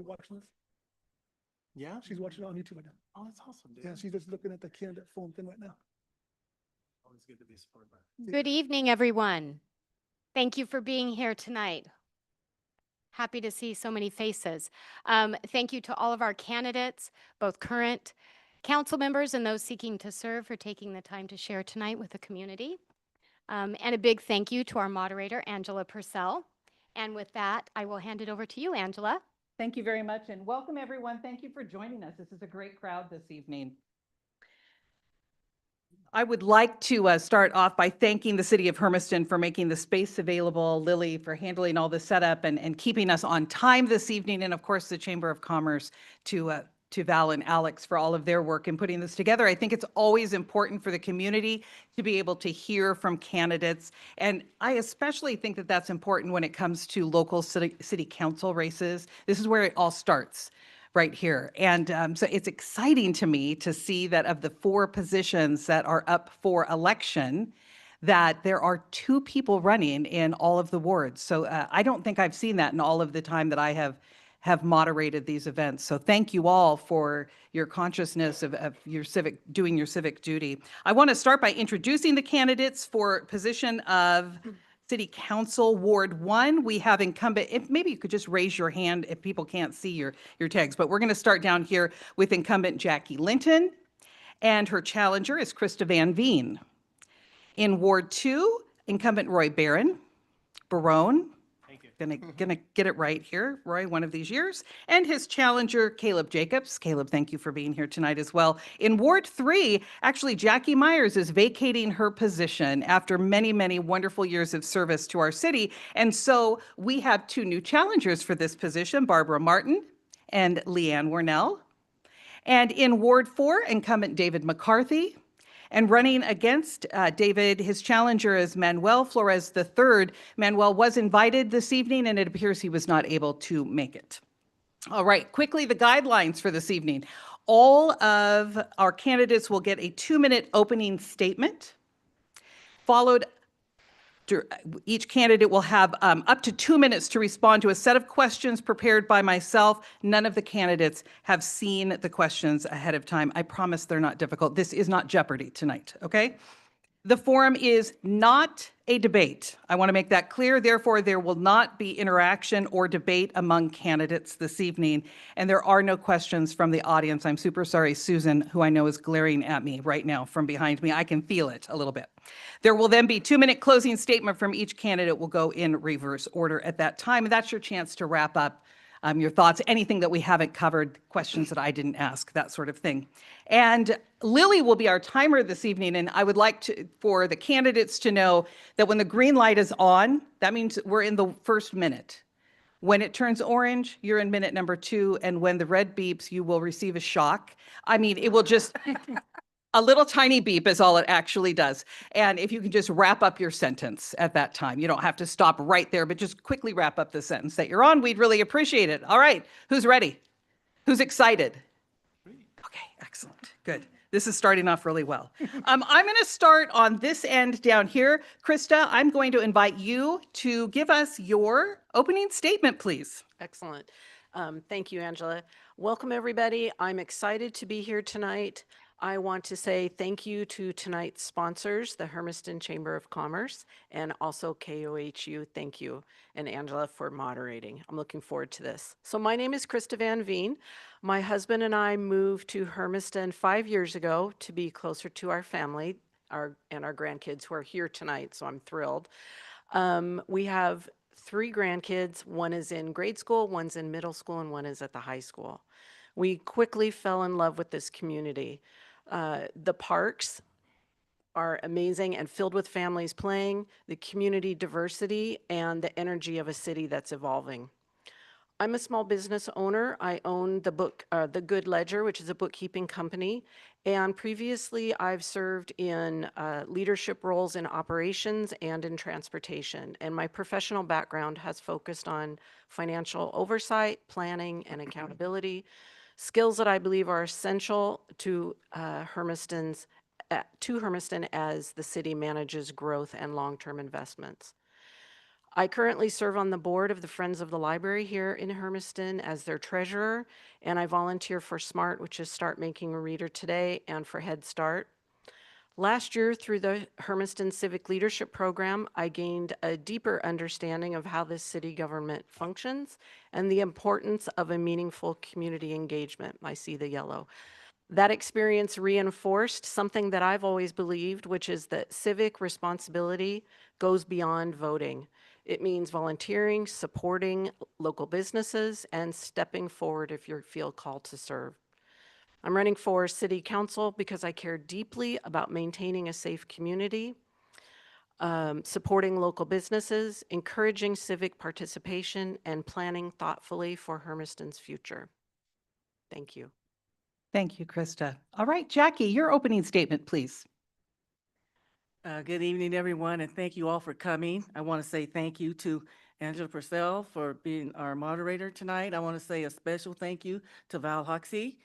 watching this? Yeah. She's watching it on YouTube right now. Oh, that's awesome, dude. Yeah, she's just looking at the candidate phone thing right now. Always good to be supported by. Good evening, everyone. Thank you for being here tonight. Happy to see so many faces. Thank you to all of our candidates, both current council members and those seeking to serve, for taking the time to share tonight with the community. And a big thank you to our moderator, Angela Purcell. And with that, I will hand it over to you, Angela. Thank you very much, and welcome everyone. Thank you for joining us. This is a great crowd this evening. I would like to start off by thanking the City of Hermiston for making the space available, Lily for handling all the setup and keeping us on time this evening, and of course the Chamber of Commerce to Val and Alex for all of their work in putting this together. I think it's always important for the community to be able to hear from candidates, and I especially think that that's important when it comes to local city council races. This is where it all starts. Right here. And so it's exciting to me to see that of the 4 positions that are up for election, that there are 2 people running in all of the wards. So I don't think I've seen that in all of the time that I have moderated these events. So thank you all for your consciousness of doing your civic duty. I want to start by introducing the candidates for position of City Council Ward 1. We have incumbent, if maybe you could just raise your hand if people can't see your tags, but we're going to start down here with incumbent Jackie Linton, and her challenger is Krista Van Veen. In Ward 2, incumbent Roy Barron, Thank you. Gonna get it right here, Roy, one of these years. And his challenger, Caleb Jacobs. Caleb, thank you for being here tonight as well. In Ward 3, actually, Jackie Myers is vacating her position after many, many wonderful years of service to our city. And so we have 2 new challengers for this position, Barbara Martin and Leanne Warnell. And in Ward 4, incumbent David McCarthy. And running against David, his challenger is Manuel Flores III. Manuel was invited this evening, and it appears he was not able to make it. All right, quickly, the guidelines for this evening. All of our candidates will get a 2-minute opening statement, followed each candidate will have up to 2 minutes to respond to a set of questions prepared by myself. None of the candidates have seen the questions ahead of time. I promise they're not difficult. This is not Jeopardy tonight, okay? The forum is not a debate. I want to make that clear. Therefore, there will not be interaction or debate among candidates this evening, and there are no questions from the audience. I'm super sorry, Susan, who I know is glaring at me right now from behind me. I can feel it a little bit. There will then be 2-minute closing statement from each candidate. Will go in reverse order at that time, and that's your chance to wrap up your thoughts, anything that we haven't covered, questions that I didn't ask, that sort of thing. And Lily will be our timer this evening, and I would like for the candidates to know that when the green light is on, that means we're in the first minute. When it turns orange, you're in minute number 2, and when the red beeps, you will receive a shock. I mean, it will just... A little tiny beep is all it actually does. And if you can just wrap up your sentence at that time, you don't have to stop right there, but just quickly wrap up the sentence that you're on. We'd really appreciate it. All right, who's ready? Who's excited? Okay, excellent, good. This is starting off really well. I'm gonna start on this end down here. Krista, I'm going to invite you to give us your opening statement, please. Excellent. Thank you, Angela. Welcome, everybody. I'm excited to be here tonight. I want to say thank you to tonight's sponsors, the Hermiston Chamber of Commerce, and also KOHU. Thank you, and Angela for moderating. I'm looking forward to this. So my name is Krista Van Veen. My husband and I moved to Hermiston 5 years ago to be closer to our family and our grandkids who are here tonight, so I'm thrilled. We have 3 grandkids. One is in grade school, one's in middle school, and one is at the high school. We quickly fell in love with this community. The parks are amazing and filled with families playing, the community diversity, and the energy of a city that's evolving. I'm a small business owner. I own the Good Ledger, which is a bookkeeping company. And previously, I've served in leadership roles in operations and in transportation. And my professional background has focused on financial oversight, planning, and accountability, skills that I believe are essential to Hermiston as the city manages growth and long-term investments. I currently serve on the board of the Friends of the Library here in Hermiston as their treasurer, and I volunteer for SMART, which is Start Making a Reader Today, and for Head Start. Last year, through the Hermiston Civic Leadership Program, I gained a deeper understanding of how this city government functions and the importance of a meaningful community engagement. I see the yellow. That experience reinforced something that I've always believed, which is that civic responsibility goes beyond voting. It means volunteering, supporting local businesses, and stepping forward if you feel called to serve. I'm running for city council because I care deeply about maintaining a safe community, supporting local businesses, encouraging civic participation, and planning thoughtfully for Hermiston's future. Thank you. Thank you, Krista. All right, Jackie, your opening statement, please. Good evening, everyone, and thank you all for coming. I want to say thank you to Angela Purcell for being our moderator tonight. I want to say a special thank you to Val Hoxie,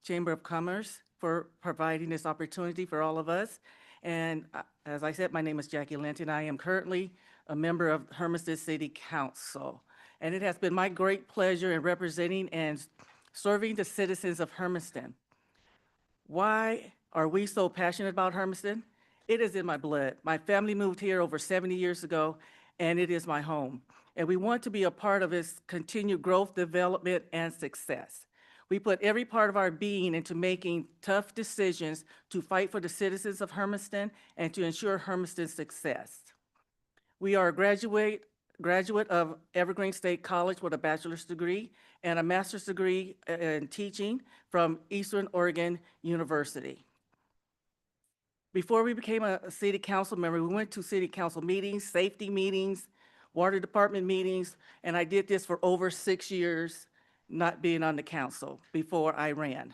Chamber of Commerce, for providing this opportunity for all of us. And as I said, my name is Jackie Linton. I am currently a member of Hermiston City Council. And it has been my great pleasure in representing and serving the citizens of Hermiston. Why are we so passionate about Hermiston? It is in my blood. My family moved here over 70 years ago, and it is my home. And we want to be a part of its continued growth, development, and success. We put every part of our being into making tough decisions to fight for the citizens of Hermiston and to ensure Hermiston's success. We are a graduate of Evergreen State College with a bachelor's degree and a master's degree in teaching from Eastern Oregon University. Before we became a city council member, we went to city council meetings, safety meetings, water department meetings, and I did this for over 6 years, not being on the council before I ran.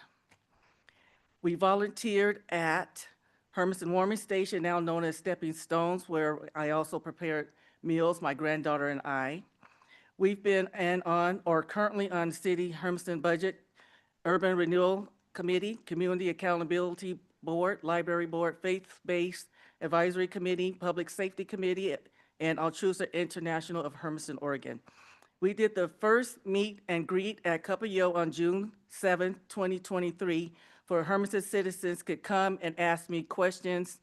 We volunteered at Hermiston Warming Station, now known as Stepping Stones, where I also prepared meals, my granddaughter and I. We've been currently on City Hermiston Budget, Urban Renewal Committee, Community Accountability Board, Library Board, Faith-Based Advisory Committee, Public Safety Committee, and Altrusa International of Hermiston, Oregon. We did the first meet and greet at KOHU on June 7, 2023, for Hermiston citizens could come and ask me questions,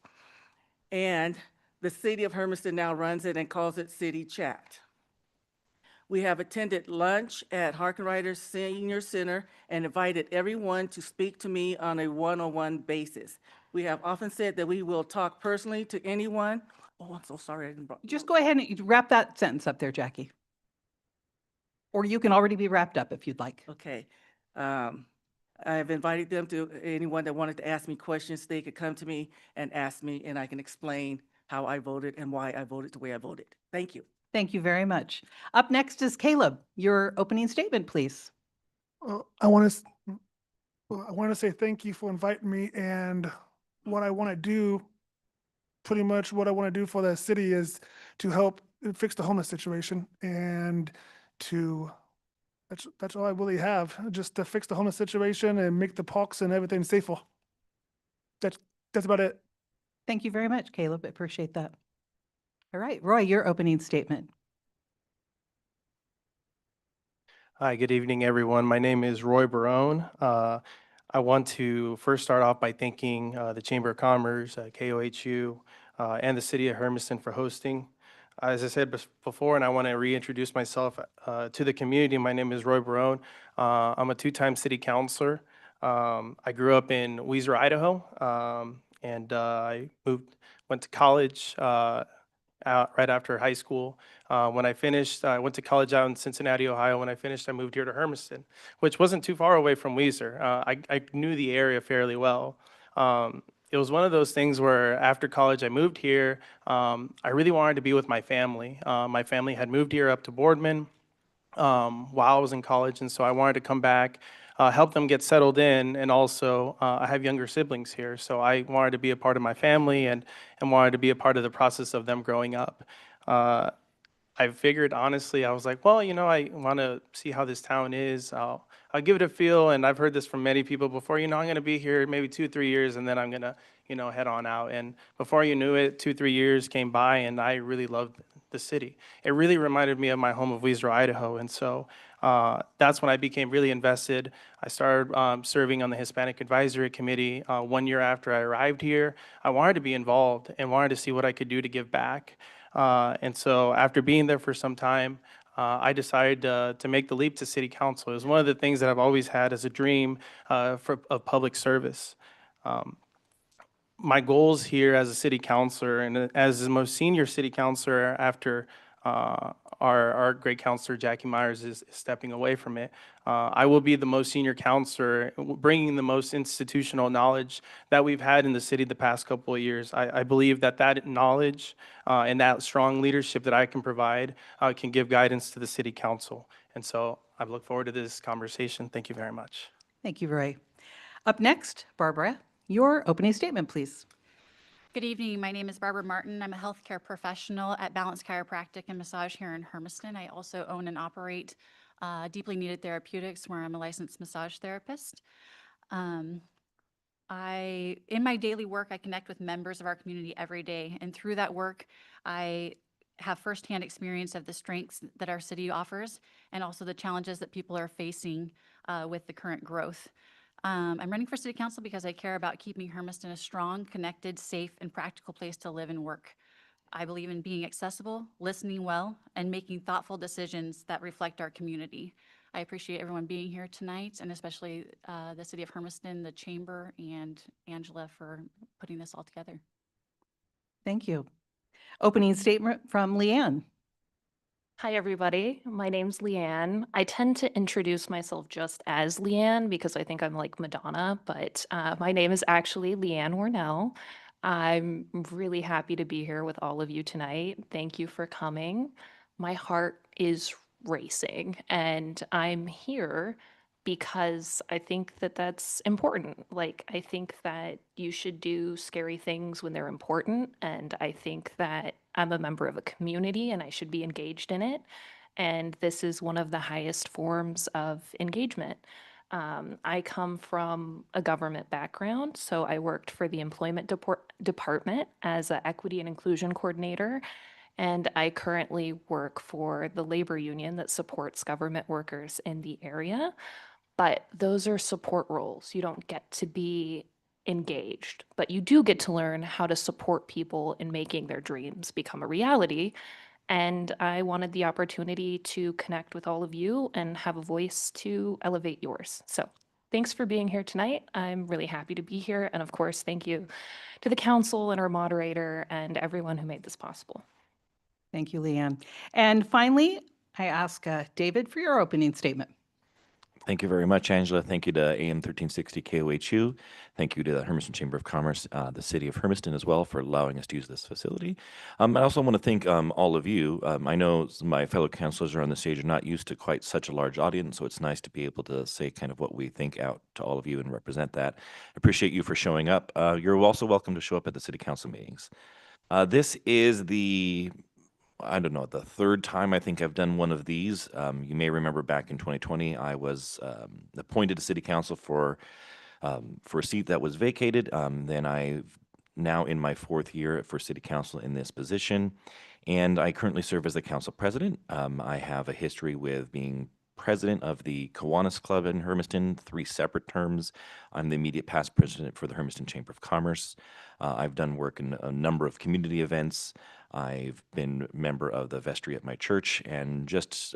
and the City of Hermiston now runs it and calls it City Chat. We have attended lunch at Harkenrider Senior Center and invited everyone to speak to me on a one-on-one basis. We have often said that we will talk personally to anyone. Oh, I'm so sorry. I didn't Just go ahead and wrap that sentence up there, Jackie. Or you can already be wrapped up if you'd like. Okay. I've invited them to anyone that wanted to ask me questions, they could come to me and ask me, and I can explain how I voted and why I voted the way I voted. Thank you. Thank you very much. Up next is Caleb. Your opening statement, please. I want to say thank you for inviting me, and what I want to do, pretty much what I want to do for the city is to help fix the homeless situation, and that's all I really have, just to fix the homeless situation and make the parks and everything safer. That's about it. Thank you very much, Caleb. I appreciate that. All right, Roy, your opening statement. Hi, good evening, everyone. My name is Roy Barone. I want to first start off by thanking the Chamber of Commerce, KOHU, and the City of Hermiston for hosting. As I said before, and I want to reintroduce myself to the community, my name is Roy Barone. I'm a two-time city councilor. I grew up in Weiser, Idaho, and I went to college right after high school. When I finished, I went to college out in Cincinnati, Ohio. When I finished, I moved here to Hermiston, which wasn't too far away from Weiser. I knew the area fairly well. It was one of those things where after college, I moved here. I really wanted to be with my family. My family had moved here up to Boardman while I was in college, and so I wanted to come back, help them get settled in, and also I have younger siblings here, so I wanted to be a part of my family and wanted to be a part of the process of them growing up. I figured, honestly, I was like, well, you know, I want to see how this town is. I'll give it a feel, and I've heard this from many people before, you know, I'm going to be here maybe 2-3 years, and then I'm going to, you know, head on out. And before you knew it, 2-3 years came by, and I really loved the city. It really reminded me of my home of Weisler, Idaho. And so that's when I became really invested. I started serving on the Hispanic Advisory Committee 1 year after I arrived here. I wanted to be involved and wanted to see what I could do to give back. And so after being there for some time, I decided to make the leap to city council. It was one of the things that I've always had as a dream of public service. My goals here as a city councilor and as the most senior city councilor after our great councilor Jackie Myers is stepping away from it. I will be the most senior councilor, bringing the most institutional knowledge that we've had in the city the past couple of years. I believe that knowledge and that strong leadership that I can provide can give guidance to the city council. And so I look forward to this conversation. Thank you very much. Thank you, Roy. Up next, Barbara, your opening statement, please. Good evening. My name is Barbara Martin. I'm a healthcare professional at Balance Chiropractic and Massage here in Hermiston. I also own and operate Deeply Needed Therapeutics, where I'm a licensed massage therapist. In my daily work, I connect with members of our community every day, and through that work, I have firsthand experience of the strengths that our city offers and also the challenges that people are facing with the current growth. I'm running for city council because I care about keeping Hermiston a strong, connected, safe, and practical place to live and work. I believe in being accessible, listening well, and making thoughtful decisions that reflect our community. I appreciate everyone being here tonight, and especially the City of Hermiston, the Chamber, and Angela for putting this all together. Thank you. Opening statement from Leanne. Hi, everybody. My name's Leanne. I tend to introduce myself just as Leanne because I think I'm like Madonna, but my name is actually Leanne Warnell. I'm really happy to be here with all of you tonight. Thank you for coming. My heart is racing, and I'm here because I think that that's important. Like, I think that you should do scary things when they're important, and I think that I'm a member of a community and I should be engaged in it. And this is one of the highest forms of engagement. I come from a government background, so I worked for the employment department as an equity and inclusion coordinator. And I currently work for the labor union that supports government workers in the area. But those are support roles. You don't get to be engaged, but you do get to learn how to support people in making their dreams become a reality. And I wanted the opportunity to connect with all of you and have a voice to elevate yours. So thanks for being here tonight. I'm really happy to be here. And of course, thank you to the council and our moderator and everyone who made this possible. Thank you, Leanne. And finally, I ask David for your opening statement. Thank you very much, Angela. Thank you to AM 1360 KOHU. Thank you to the Hermiston Chamber of Commerce, the City of Hermiston as well for allowing us to use this facility. I also want to thank all of you. I know my fellow councilors are on the stage are not used to quite such a large audience, so it's nice to be able to say kind of what we think out to all of you and represent that. I appreciate you for showing up. You're also welcome to show up at the City Council meetings. This is I don't know, the third time I think I've done one of these. You may remember back in 2020, I was appointed to City Council for a seat that was vacated. Then I've now in my fourth year for City Council in this position, and I currently serve as the Council President. I have a history with being president of the Kiwanis Club in Hermiston, 3 separate terms. I'm the immediate past president for the Hermiston Chamber of Commerce. I've done work in a number of community events. I've been a member of the vestry at my church, and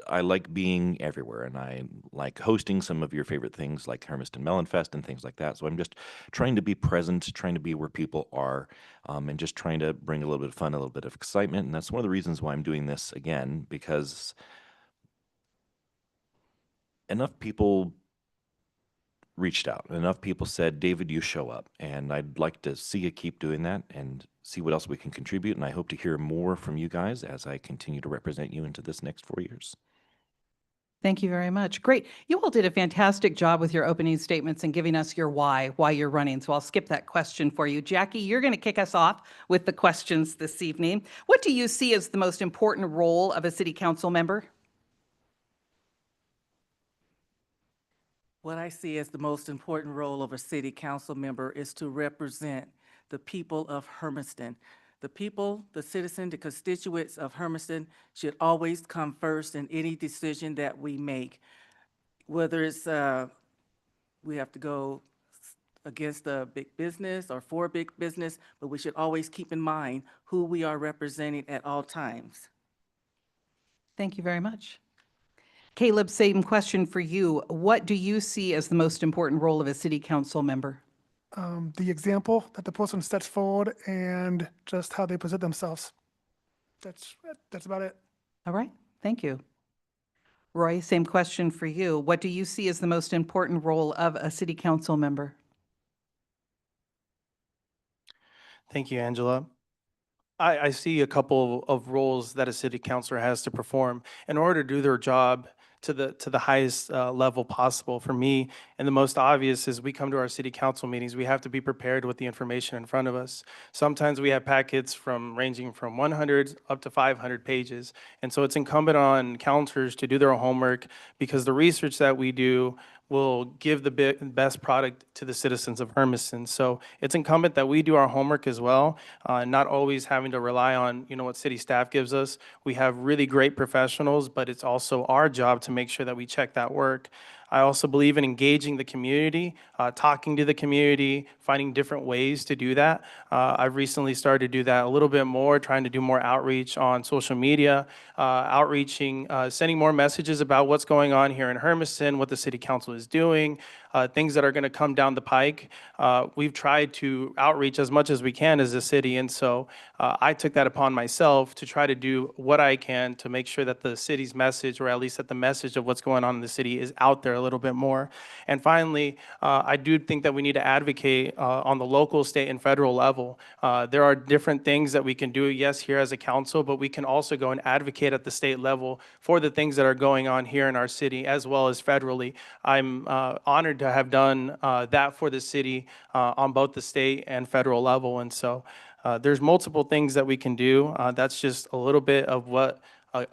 I like being everywhere, and I like hosting some of your favorite things like Hermiston Melon Fest and things like that. So I'm just trying to be present, trying to be where people are, and just trying to bring a little bit of fun, a little bit of excitement. And that's one of the reasons why I'm doing this again, because enough people reached out. Enough people said, David, you show up. And I'd like to see you keep doing that and see what else we can contribute. And I hope to hear more from you guys as I continue to represent you into this next 4 years. Thank you very much. Great. You all did a fantastic job with your opening statements and giving us your why you're running. So I'll skip that question for you. Jackie, you're going to kick us off with the questions this evening. What do you see as the most important role of a city council member? What I see as the most important role of a city council member is to represent the people of Hermiston. The people, the citizen, the constituents of Hermiston should always come first in any decision that we make. Whether it's, we have to go against the big business or for big business, but we should always keep in mind who we are representing at all times. Thank you very much. Caleb, same question for you. What do you see as the most important role of a city council member? The example that the person sets forward and just how they present themselves. That's about it. All right, thank you. Roy, same question for you. What do you see as the most important role of a city council member? Thank you, Angela. I see a couple of roles that a city councilor has to perform in order to do their job to the highest level possible. For me, and the most obvious is we come to our city council meetings, we have to be prepared with the information in front of us. Sometimes we have packets ranging from 100 up to 500 pages. And so it's incumbent on councilors to do their homework, because the research that we do will give the best product to the citizens of Hermiston. So it's incumbent that we do our homework as well, not always having to rely on, what city staff gives us. We have really great professionals, but it's also our job to make sure that we check that work. I also believe in engaging the community, talking to the community, finding different ways to do that. I've recently started to do that a little bit more, trying to do more outreach on social media, sending more messages about what's going on here in Hermiston, what the city council is doing, things that are going to come down the pike. We've tried to outreach as much as we can as a city, and so I took that upon myself to try to do what I can to make sure that the city's message, or at least that the message of what's going on in the city, is out there a little bit more. And finally, I do think that we need to advocate on the local, state, and federal level. There are different things that we can do, yes, here as a council, but we can also go and advocate at the state level for the things that are going on here in our city, as well as federally. I'm honored to have done that for the city on both the state and federal level. And so there's multiple things that we can do. That's just a little bit of what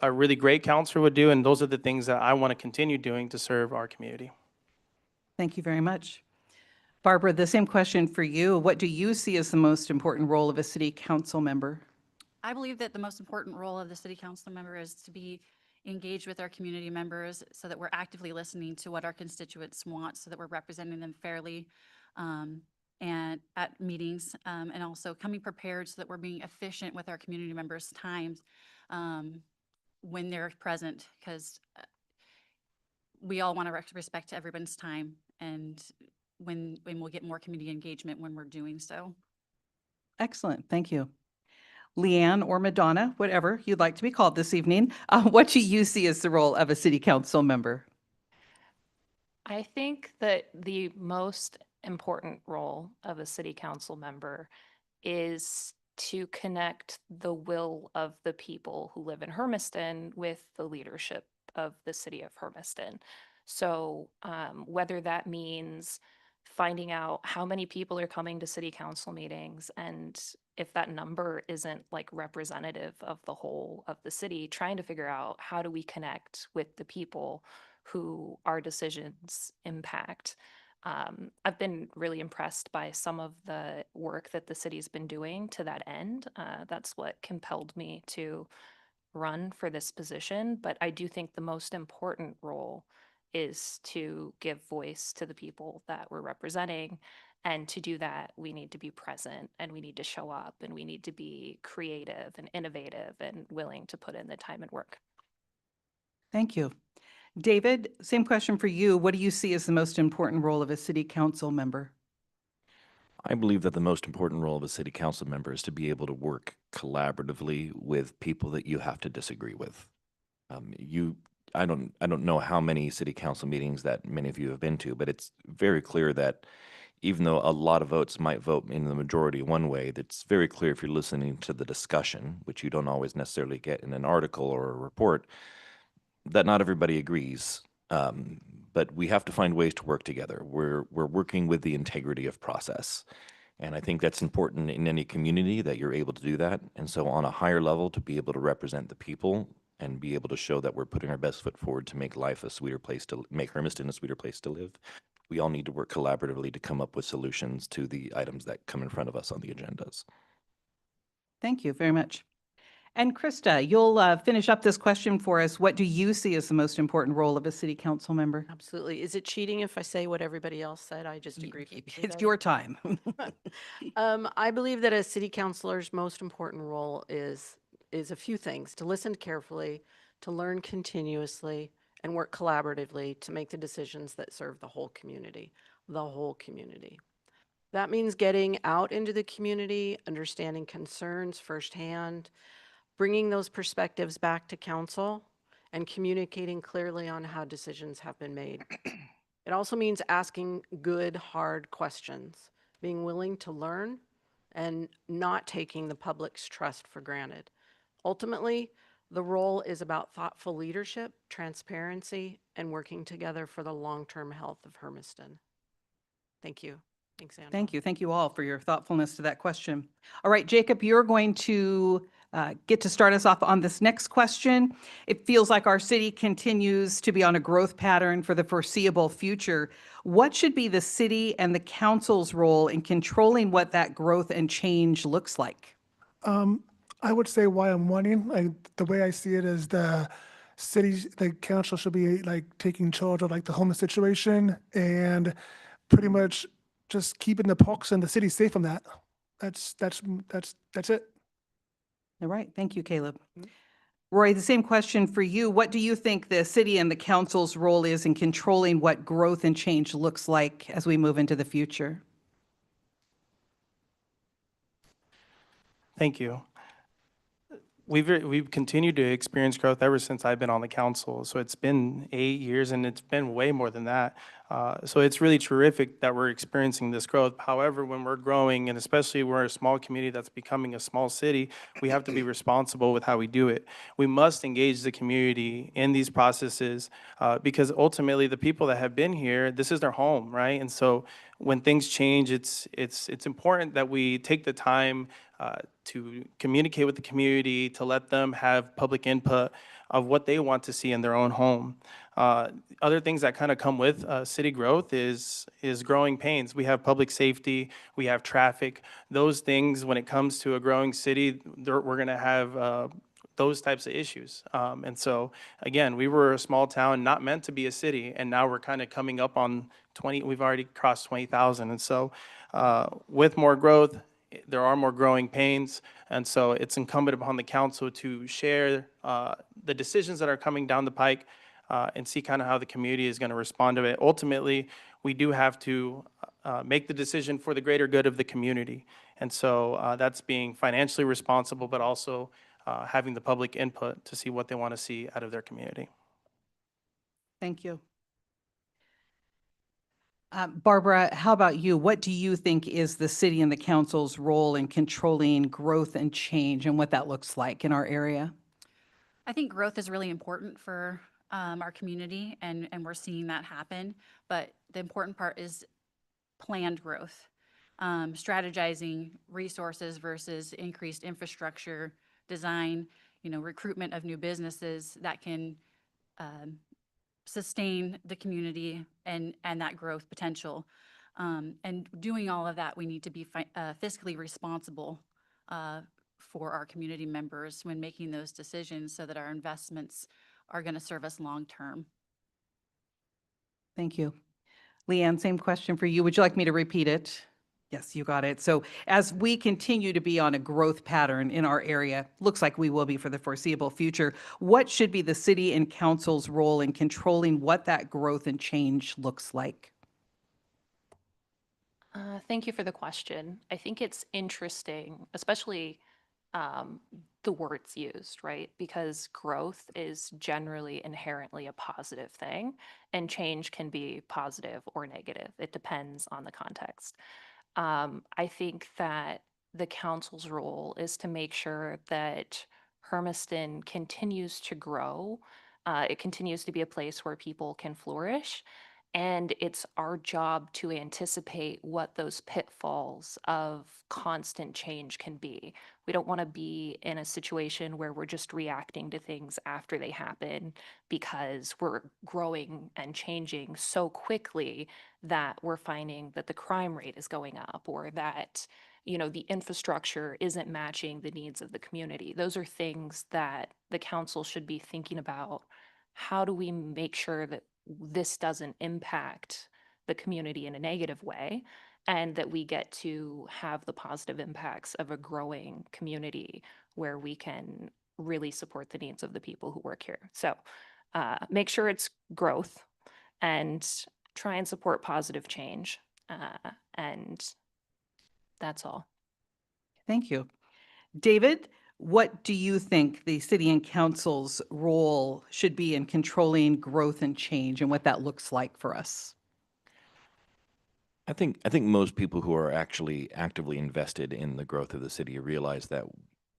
a really great counselor would do, and those are the things that I want to continue doing to serve our community. Thank you very much. Barbara, the same question for you. What do you see as the most important role of a city council member? I believe that the most important role of the city council member is to be engaged with our community members so that we're actively listening to what our constituents want, so that we're representing them fairly and at meetings, and also coming prepared so that we're being efficient with our community members' times when they're present, because we all want to respect everyone's time, and when we'll get more community engagement when we're doing so. Excellent, thank you. Leanne or Madonna, whatever you'd like to be called this evening, what do you see as the role of a city council member? I think that the most important role of a city council member is to connect the will of the people who live in Hermiston with the leadership of the city of Hermiston. So whether that means finding out how many people are coming to city council meetings, and if that number isn't like representative of the whole of the city, trying to figure out how do we connect with the people who our decisions impact. I've been really impressed by some of the work that the city's been doing to that end. That's what compelled me to run for this position. But I do think the most important role is to give voice to the people that we're representing. And to do that, we need to be present, and we need to show up, and we need to be creative and innovative and willing to put in the time and work. Thank you. David, same question for you. What do you see as the most important role of a city council member? I believe that the most important role of a city council member is to be able to work collaboratively with people that you have to disagree with. I don't know how many city council meetings that many of you have been to, but it's very clear that even though a lot of votes might vote in the majority one way, it's very clear if you're listening to the discussion, which you don't always necessarily get in an article or a report, that not everybody agrees. But we have to find ways to work together. We're working with the integrity of process. And I think that's important in any community, that you're able to do that. And so on a higher level, to be able to represent the people and be able to show that we're putting our best foot forward to make life a sweeter place to make Hermiston a sweeter place to live, we all need to work collaboratively to come up with solutions to the items that come in front of us on the agendas. Thank you very much. And Krista, you'll finish up this question for us. What do you see as the most important role of a city council member? Absolutely. Is it cheating if I say what everybody else said? I just agree. It's your time. I believe that a city councilor's most important role is a few things: to listen carefully, to learn continuously, and work collaboratively to make the decisions that serve the whole community. The whole community. That means getting out into the community, understanding concerns firsthand, bringing those perspectives back to council, and communicating clearly on how decisions have been made. It also means asking good, hard questions, being willing to learn, and not taking the public's trust for granted. Ultimately, the role is about thoughtful leadership, transparency, and working together for the long-term health of Hermiston. Thank you. Thanks, Angela. Thank you. Thank you all for your thoughtfulness to that question. All right, Jacob, you're going to get to start us off on this next question. It feels like our city continues to be on a growth pattern for the foreseeable future. What should be the city and the council's role in controlling what that growth and change looks like? I would say why I'm wanting, the way I see it is the council should be like taking charge of like the homeless situation and pretty much just keeping the parks and the city safe from that. That's it. All right, thank you, Caleb. Roy, the same question for you. What do you think the city and the council's role is in controlling what growth and change looks like as we move into the future? Thank you. We've continued to experience growth ever since I've been on the council. So it's been 8 years, and it's been way more than that. So it's really terrific that we're experiencing this growth. However, when we're growing, and especially we're a small community that's becoming a small city, we have to be responsible with how we do it. We must engage the community in these processes because ultimately the people that have been here, this is their home, right? And so when things change, it's important that we take the time to communicate with the community, to let them have public input of what they want to see in their own home. Other things that kind of come with city growth is growing pains. We have public safety, we have traffic. Those things, when it comes to a growing city, we're going to have those types of issues. And so, again, we were a small town, not meant to be a city, and now we're kind of coming up on 20, we've already crossed 20,000. And so with more growth, there are more growing pains, and so it's incumbent upon the council to share the decisions that are coming down the pike and see kind of how the community is going to respond to it. Ultimately, we do have to make the decision for the greater good of the community, and so that's being financially responsible, but also having the public input to see what they want to see out of their community. Thank you. Barbara, how about you? What do you think is the city and the council's role in controlling growth and change and what that looks like in our area? I think growth is really important for our community, and we're seeing that happen. But the important part is planned growth, strategizing resources versus increased infrastructure design, recruitment of new businesses that can sustain the community and that growth potential. And doing all of that, we need to be fiscally responsible for our community members when making those decisions so that our investments are going to serve us long term. Thank you. Leanne, same question for you. Would you like me to repeat it? Yes, you got it. So as we continue to be on a growth pattern in our area, looks like we will be for the foreseeable future, what should be the city and council's role in controlling what that growth and change looks like? Thank you for the question. I think it's interesting, especially the words used, right? Because growth is generally inherently a positive thing, and change can be positive or negative. It depends on the context. I think that the council's role is to make sure that Hermiston continues to grow. It continues to be a place where people can flourish. And it's our job to anticipate what those pitfalls of constant change can be. We don't want to be in a situation where we're just reacting to things after they happen because we're growing and changing so quickly that we're finding that the crime rate is going up or that the infrastructure isn't matching the needs of the community. Those are things that the council should be thinking about. How do we make sure that this doesn't impact the community in a negative way, and that we get to have the positive impacts of a growing community where we can really support the needs of the people who work here? So make sure it's growth and try and support positive change. And that's all. Thank you. David, what do you think the city and council's role should be in controlling growth and change and what that looks like for us? I think most people who are actually actively invested in the growth of the city realize that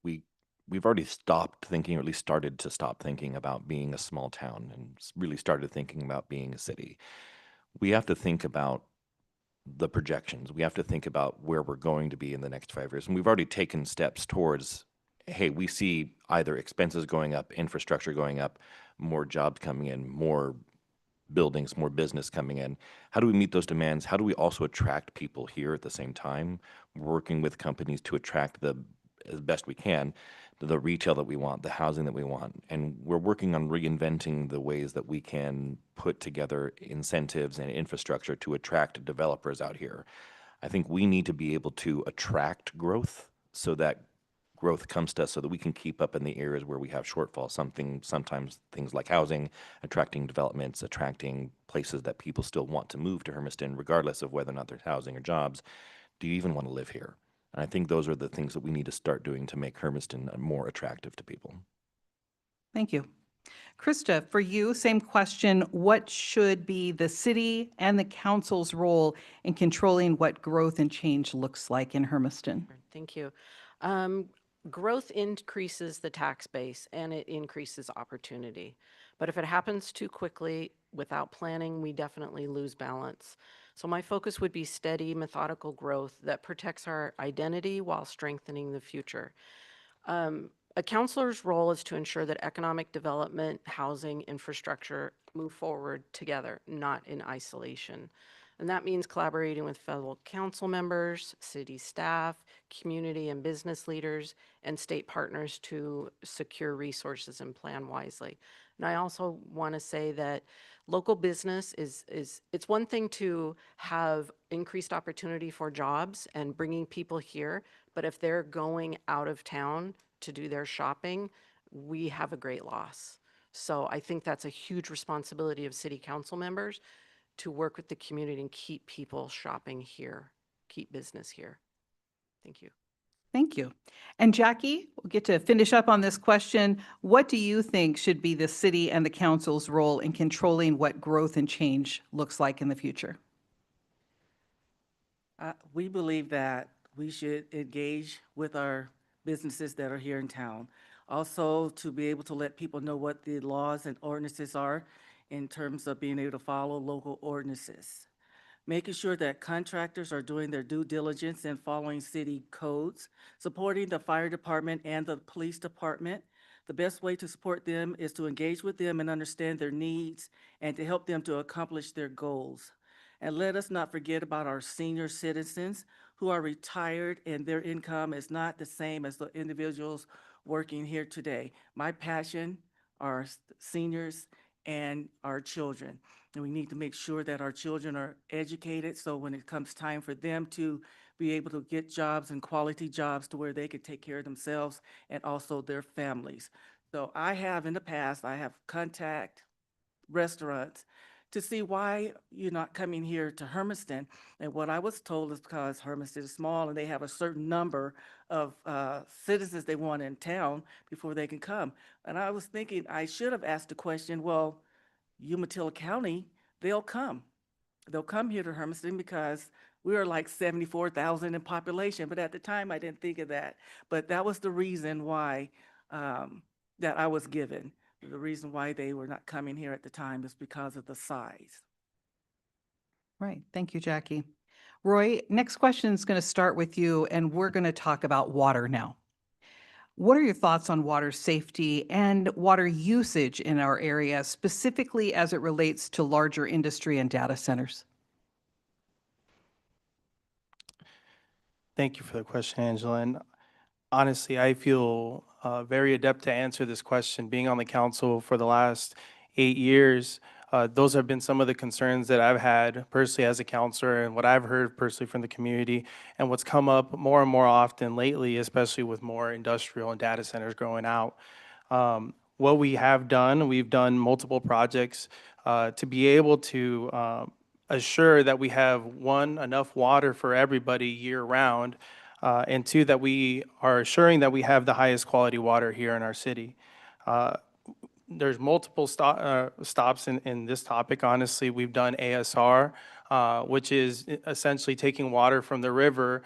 we've already stopped thinking, or at least started to stop thinking about being a small town and really started thinking about being a city. We have to think about the projections. We have to think about where we're going to be in the next 5 years. And we've already taken steps towards, hey, we see either expenses going up, infrastructure going up, more jobs coming in, more buildings, more business coming in. How do we meet those demands? How do we also attract people here at the same time? We're working with companies to attract as best we can, the retail that we want, the housing that we want. And we're working on reinventing the ways that we can put together incentives and infrastructure to attract developers out here. I think we need to be able to attract growth so that growth comes to us, so that we can keep up in the areas where we have shortfalls. Sometimes things like housing, attracting developments, attracting places that people still want to move to Hermiston, regardless of whether or not there's housing or jobs. Do you even want to live here? And I think those are the things that we need to start doing to make Hermiston more attractive to people. Thank you. Krista, for you, same question. What should be the city and the council's role in controlling what growth and change looks like in Hermiston? Thank you. Growth increases the tax base and it increases opportunity. But if it happens too quickly without planning, we definitely lose balance. So my focus would be steady, methodical growth that protects our identity while strengthening the future. A counselor's role is to ensure that economic development, housing, infrastructure move forward together, not in isolation. And that means collaborating with fellow council members, city staff, community and business leaders, and state partners to secure resources and plan wisely. And I also want to say that local business it's one thing to have increased opportunity for jobs and bringing people here, but if they're going out of town to do their shopping, we have a great loss. So I think that's a huge responsibility of city council members to work with the community and keep people shopping here, keep business here. Thank you. Thank you. And Jackie, we'll get to finish up on this question. What do you think should be the city and the council's role in controlling what growth and change looks like in the future? We believe that we should engage with our businesses that are here in town. Also, to be able to let people know what the laws and ordinances are in terms of being able to follow local ordinances. Making sure that contractors are doing their due diligence and following city codes, supporting the fire department and the police department. The best way to support them is to engage with them and understand their needs and to help them to accomplish their goals. And let us not forget about our senior citizens who are retired and their income is not the same as the individuals working here today. My passion are seniors and our children. And we need to make sure that our children are educated, so when it comes time for them to be able to get jobs and quality jobs to where they could take care of themselves and also their families. So I have in the past, I have contact restaurants to see why you're not coming here to Hermiston. And what I was told is because Hermiston is small and they have a certain number of citizens they want in town before they can come. And I was thinking I should have asked the question, well, Umatilla County, they'll come. They'll come here to Hermiston because we are like 74,000 in population. But at the time, I didn't think of that. But that was the reason why that I was given. The reason why they were not coming here at the time is because of the size. Right. Thank you, Jackie. Roy, next question is going to start with you, and we're going to talk about water now. What are your thoughts on water safety and water usage in our area, specifically as it relates to larger industry and data centers? Thank you for the question, Angela. And honestly, I feel very adept to answer this question. Being on the council for the last 8 years, those have been some of the concerns that I've had personally as a counselor and what I've heard personally from the community and what's come up more and more often lately, especially with more industrial and data centers growing out. What we have done, we've done multiple projects to be able to assure that we have, one, enough water for everybody year round, and two, that we are assuring that we have the highest quality water here in our city. There's multiple stops in this topic. Honestly, we've done ASR, which is essentially taking water from the river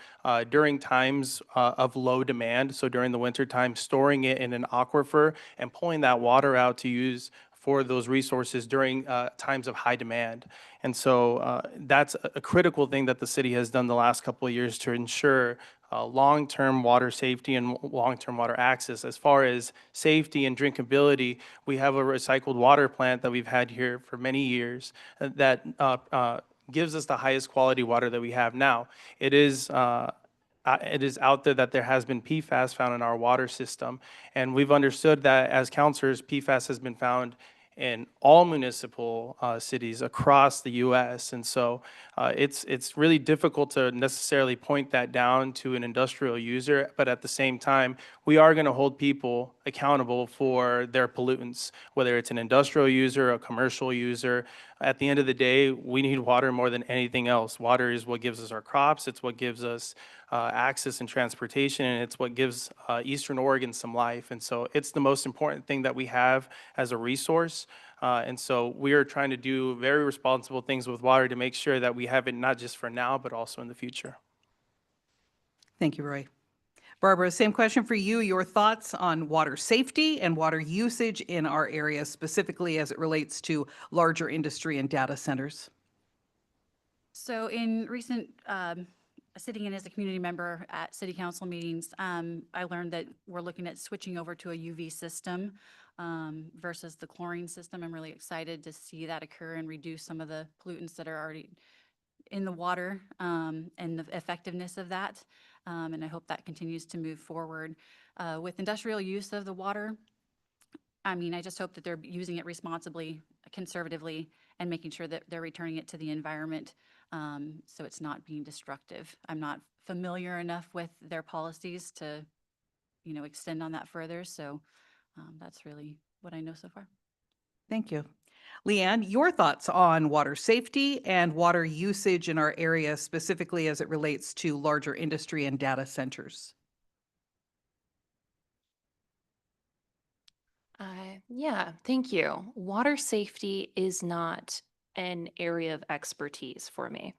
during times of low demand. So during the winter time, storing it in an aquifer and pulling that water out to use for those resources during times of high demand. And so that's a critical thing that the city has done the last couple of years to ensure long-term water safety and long-term water access. As far as safety and drinkability, we have a recycled water plant that we've had here for many years that gives us the highest quality water that we have now. It is out there that there has been PFAS found in our water system, and we've understood that as counselors, PFAS has been found in all municipal cities across the U.S. And so it's really difficult to necessarily point that down to an industrial user, but at the same time, we are going to hold people accountable for their pollutants, whether it's an industrial user, a commercial user. At the end of the day, we need water more than anything else. Water is what gives us our crops, it's what gives us access and transportation, and it's what gives Eastern Oregon some life. And so it's the most important thing that we have as a resource. And so we are trying to do very responsible things with water to make sure that we have it not just for now, but also in the future. Thank you, Roy. Barbara, same question for you. Your thoughts on water safety and water usage in our area, specifically as it relates to larger industry and data centers? So in recent sitting in as a community member at city council meetings, I learned that we're looking at switching over to a UV system versus the chlorine system. I'm really excited to see that occur and reduce some of the pollutants that are already in the water and the effectiveness of that. And I hope that continues to move forward. With industrial use of the water, I mean, I just hope that they're using it responsibly, conservatively, and making sure that they're returning it to the environment so it's not being destructive. I'm not familiar enough with their policies to, extend on that further. So that's really what I know so far. Thank you. Leanne, your thoughts on water safety and water usage in our area, specifically as it relates to larger industry and data centers? Yeah, thank you. Water safety is not an area of expertise for me.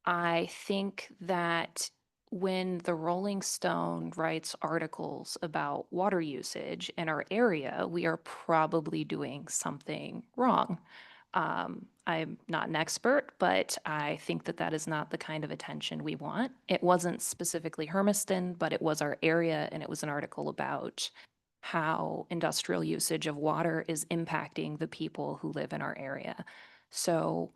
I think that when the Rolling Stone writes articles about water usage in our area, we are probably doing something wrong. I'm not an expert, but I think that that is not the kind of attention we want. It wasn't specifically Hermiston, but it was our area, and it was an article about how industrial usage of water is impacting the people who live in our area. So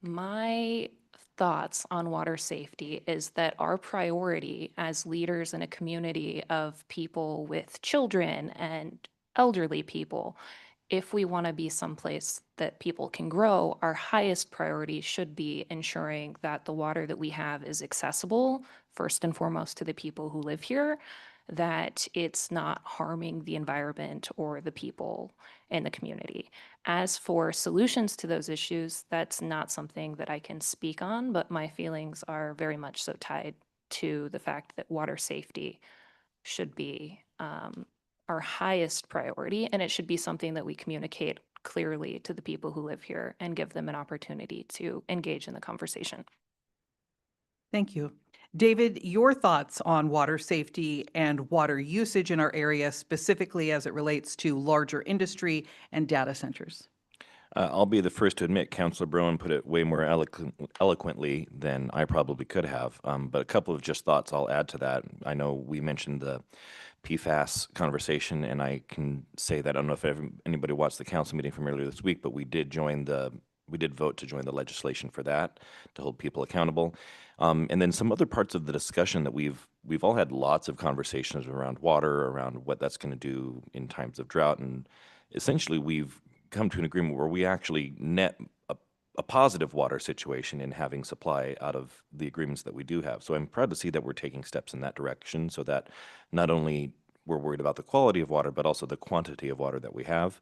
my thoughts on water safety is that our priority as leaders in a community of people with children and elderly people, if we want to be someplace that people can grow, our highest priority should be ensuring that the water that we have is accessible, first and foremost, to the people who live here, that it's not harming the environment or the people in the community. As for solutions to those issues, that's not something that I can speak on, but my feelings are very much so tied to the fact that water safety should be our highest priority, and it should be something that we communicate clearly to the people who live here and give them an opportunity to engage in the conversation. Thank you. David, your thoughts on water safety and water usage in our area, specifically as it relates to larger industry and data centers? I'll be the first to admit Councilor Brown put it way more eloquently than I probably could have. But a couple of just thoughts I'll add to that. I know we mentioned the PFAS conversation, and I can say that I don't know if anybody watched the council meeting from earlier this week, but we did join the we did vote to join the legislation for that, to hold people accountable. And then some other parts of the discussion that we've all had lots of conversations around water, around what that's going to do in times of drought. And essentially, we've come to an agreement where we actually net a positive water situation in having supply out of the agreements that we do have. So I'm proud to see that we're taking steps in that direction so that not only we're worried about the quality of water, but also the quantity of water that we have.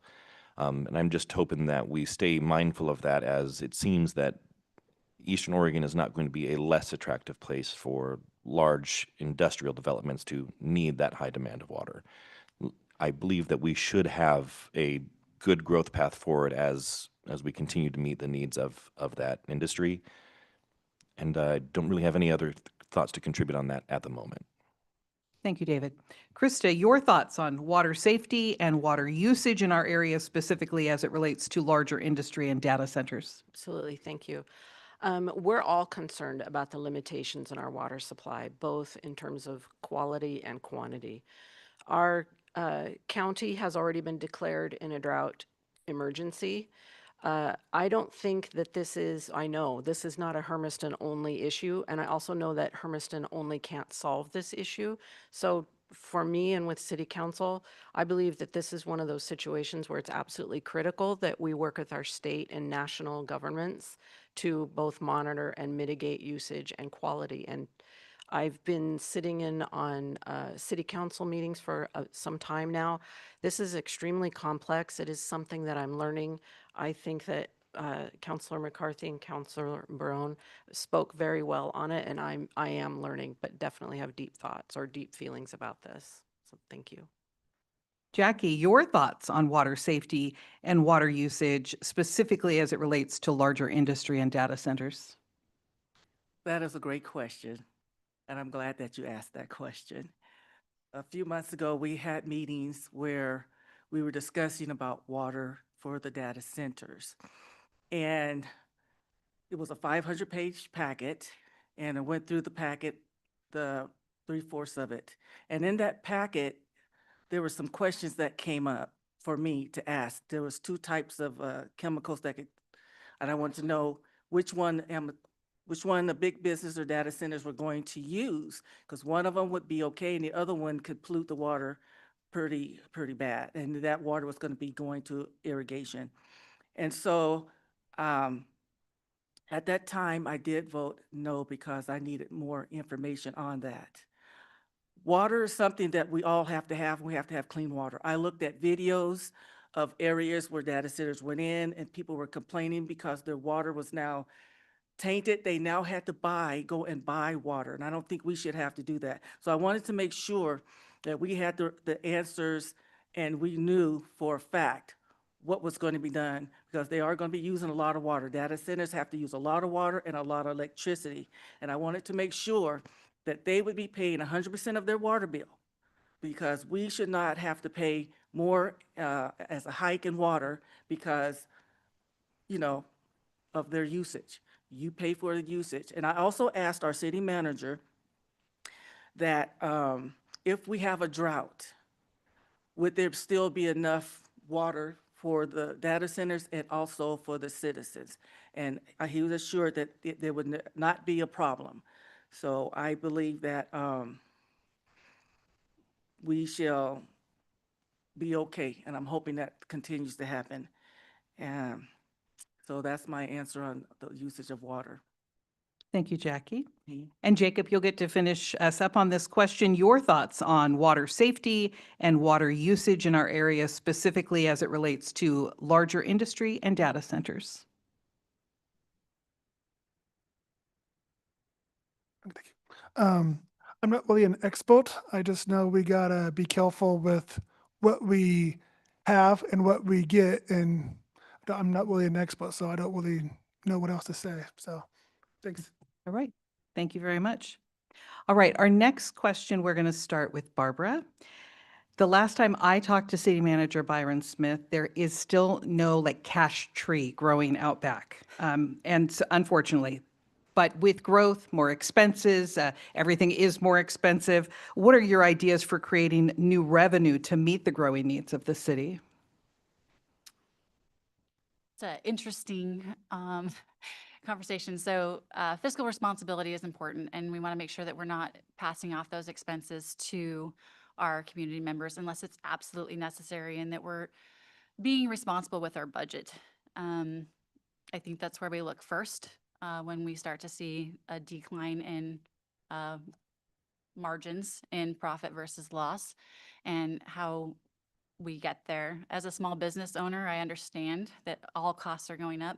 And I'm just hoping that we stay mindful of that, as it seems that Eastern Oregon is not going to be a less attractive place for large industrial developments to need that high demand of water. I believe that we should have a good growth path forward as we continue to meet the needs of that industry. And I don't really have any other thoughts to contribute on that at the moment. Thank you, David. Krista, your thoughts on water safety and water usage in our area, specifically as it relates to larger industry and data centers? Absolutely, thank you. We're all concerned about the limitations in our water supply, both in terms of quality and quantity. Our county has already been declared in a drought emergency. I don't think that I know this is not a Hermiston only issue, and I also know that Hermiston only can't solve this issue. So for me and with City Council, I believe that this is one of those situations where it's absolutely critical that we work with our state and national governments to both monitor and mitigate usage and quality. And I've been sitting in on city council meetings for some time now. This is extremely complex. It is something that I'm learning. I think that Councilor McCarthy and Councilor Barone spoke very well on it, and I am learning, but definitely have deep thoughts or deep feelings about this. So thank you. Jackie, your thoughts on water safety and water usage, specifically as it relates to larger industry and data centers? That is a great question, and I'm glad that you asked that question. A few months ago, we had meetings where we were discussing about water for the data centers. And it was a 500-page packet, and I went through the packet, the 3/4 of it. And in that packet, there were some questions that came up for me to ask. There was 2 types of chemicals and I wanted to know which one the big business or data centers were going to use, because one of them would be okay and the other one could pollute the water pretty bad, and that water was going to be going to irrigation. And so at that time, I did vote no because I needed more information on that. Water is something that we all have to have. We have to have clean water. I looked at videos of areas where data centers went in and people were complaining because their water was now tainted. They now had to go and buy water, and I don't think we should have to do that. So I wanted to make sure that we had the answers and we knew for a fact what was going to be done, because they are going to be using a lot of water. Data centers have to use a lot of water and a lot of electricity, and I wanted to make sure that they would be paying 100% of their water bill, because we should not have to pay more as a hike in water because, of their usage. You pay for the usage. And I also asked our city manager that if we have a drought, would there still be enough water for the data centers and also for the citizens? And he was assured that there would not be a problem. So I believe that we shall be okay, and I'm hoping that continues to happen. And so that's my answer on the usage of water. Thank you, Jackie. Mhm. And Jacob, you'll get to finish us up on this question. Your thoughts on water safety and water usage in our area, specifically as it relates to larger industry and data centers. Thank you. I'm not really an expert. I just know we gotta be careful with what we have and what we get, and I'm not really an expert, so I don't really know what else to say. So, thanks. All right. Thank you very much. All right. Our next question, we're going to start with Barbara. The last time I talked to City Manager Byron Smith, there is still no cash tree growing out back. Unfortunately, but with growth, more expenses, everything is more expensive. What are your ideas for creating new revenue to meet the growing needs of the city? It's an interesting conversation. So fiscal responsibility is important, and we want to make sure that we're not passing off those expenses to our community members unless it's absolutely necessary, and that we're being responsible with our budget. I think that's where we look first when we start to see a decline in margins in profit versus loss, and how we get there. As a small business owner, I understand that all costs are going up.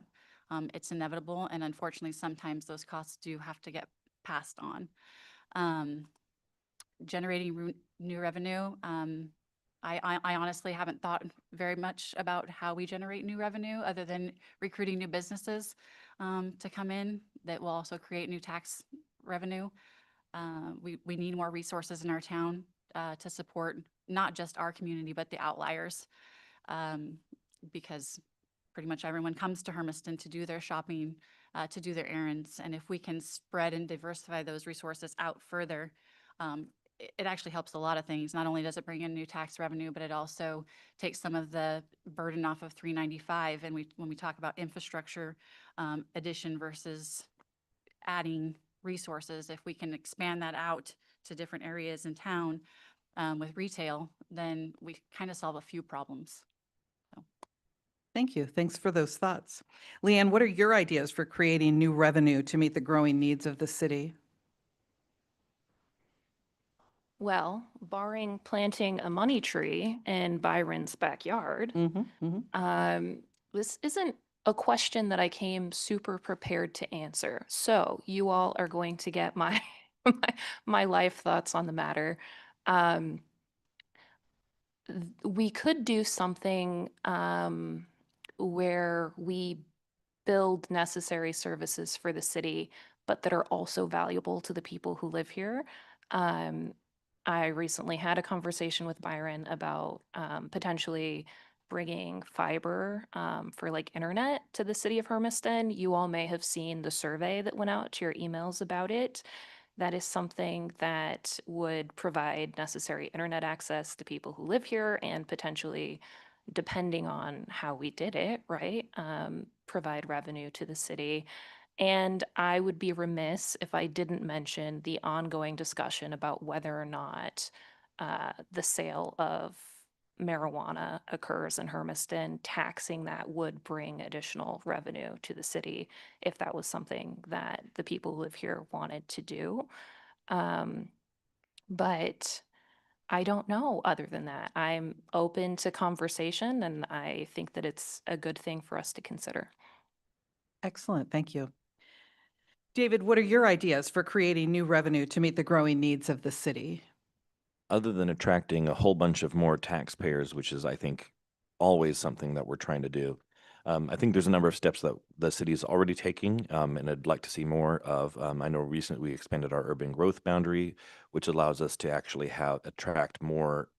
It's inevitable, and unfortunately, sometimes those costs do have to get passed on. Generating new revenue, I honestly haven't thought very much about how we generate new revenue other than recruiting new businesses to come in that will also create new tax revenue. We need more resources in our town to support not just our community, but the outliers, because pretty much everyone comes to Hermiston to do their shopping, to do their errands. And if we can spread and diversify those resources out further, it actually helps a lot of things. Not only does it bring in new tax revenue, but it also takes some of the burden off of 395. And when we talk about infrastructure addition versus adding resources, if we can expand that out to different areas in town with retail, then we kind of solve a few problems. Thank you. Thanks for those thoughts. Leanne, what are your ideas for creating new revenue to meet the growing needs of the city? Well, barring planting a money tree in Byron's backyard, this isn't a question that I came super prepared to answer. So you all are going to get my my life thoughts on the matter. We could do something where we build necessary services for the city, but that are also valuable to the people who live here. I recently had a conversation with Byron about potentially bringing fiber for like internet to the city of Hermiston. You all may have seen the survey that went out to your emails about it. That is something that would provide necessary internet access to people who live here and potentially, depending on how we did it, right, provide revenue to the city. And I would be remiss if I didn't mention the ongoing discussion about whether or not the sale of marijuana occurs in Hermiston. Taxing that would bring additional revenue to the city if that was something that the people who live here wanted to do. But I don't know other than that. I'm open to conversation, and I think that it's a good thing for us to consider. Excellent. Thank you. David, what are your ideas for creating new revenue to meet the growing needs of the city? Other than attracting a whole bunch of more taxpayers, which is, I think, always something that we're trying to do, I think there's a number of steps that the city is already taking, and I'd like to see more of. I know recently we expanded our urban growth boundary, which allows us to actually attract more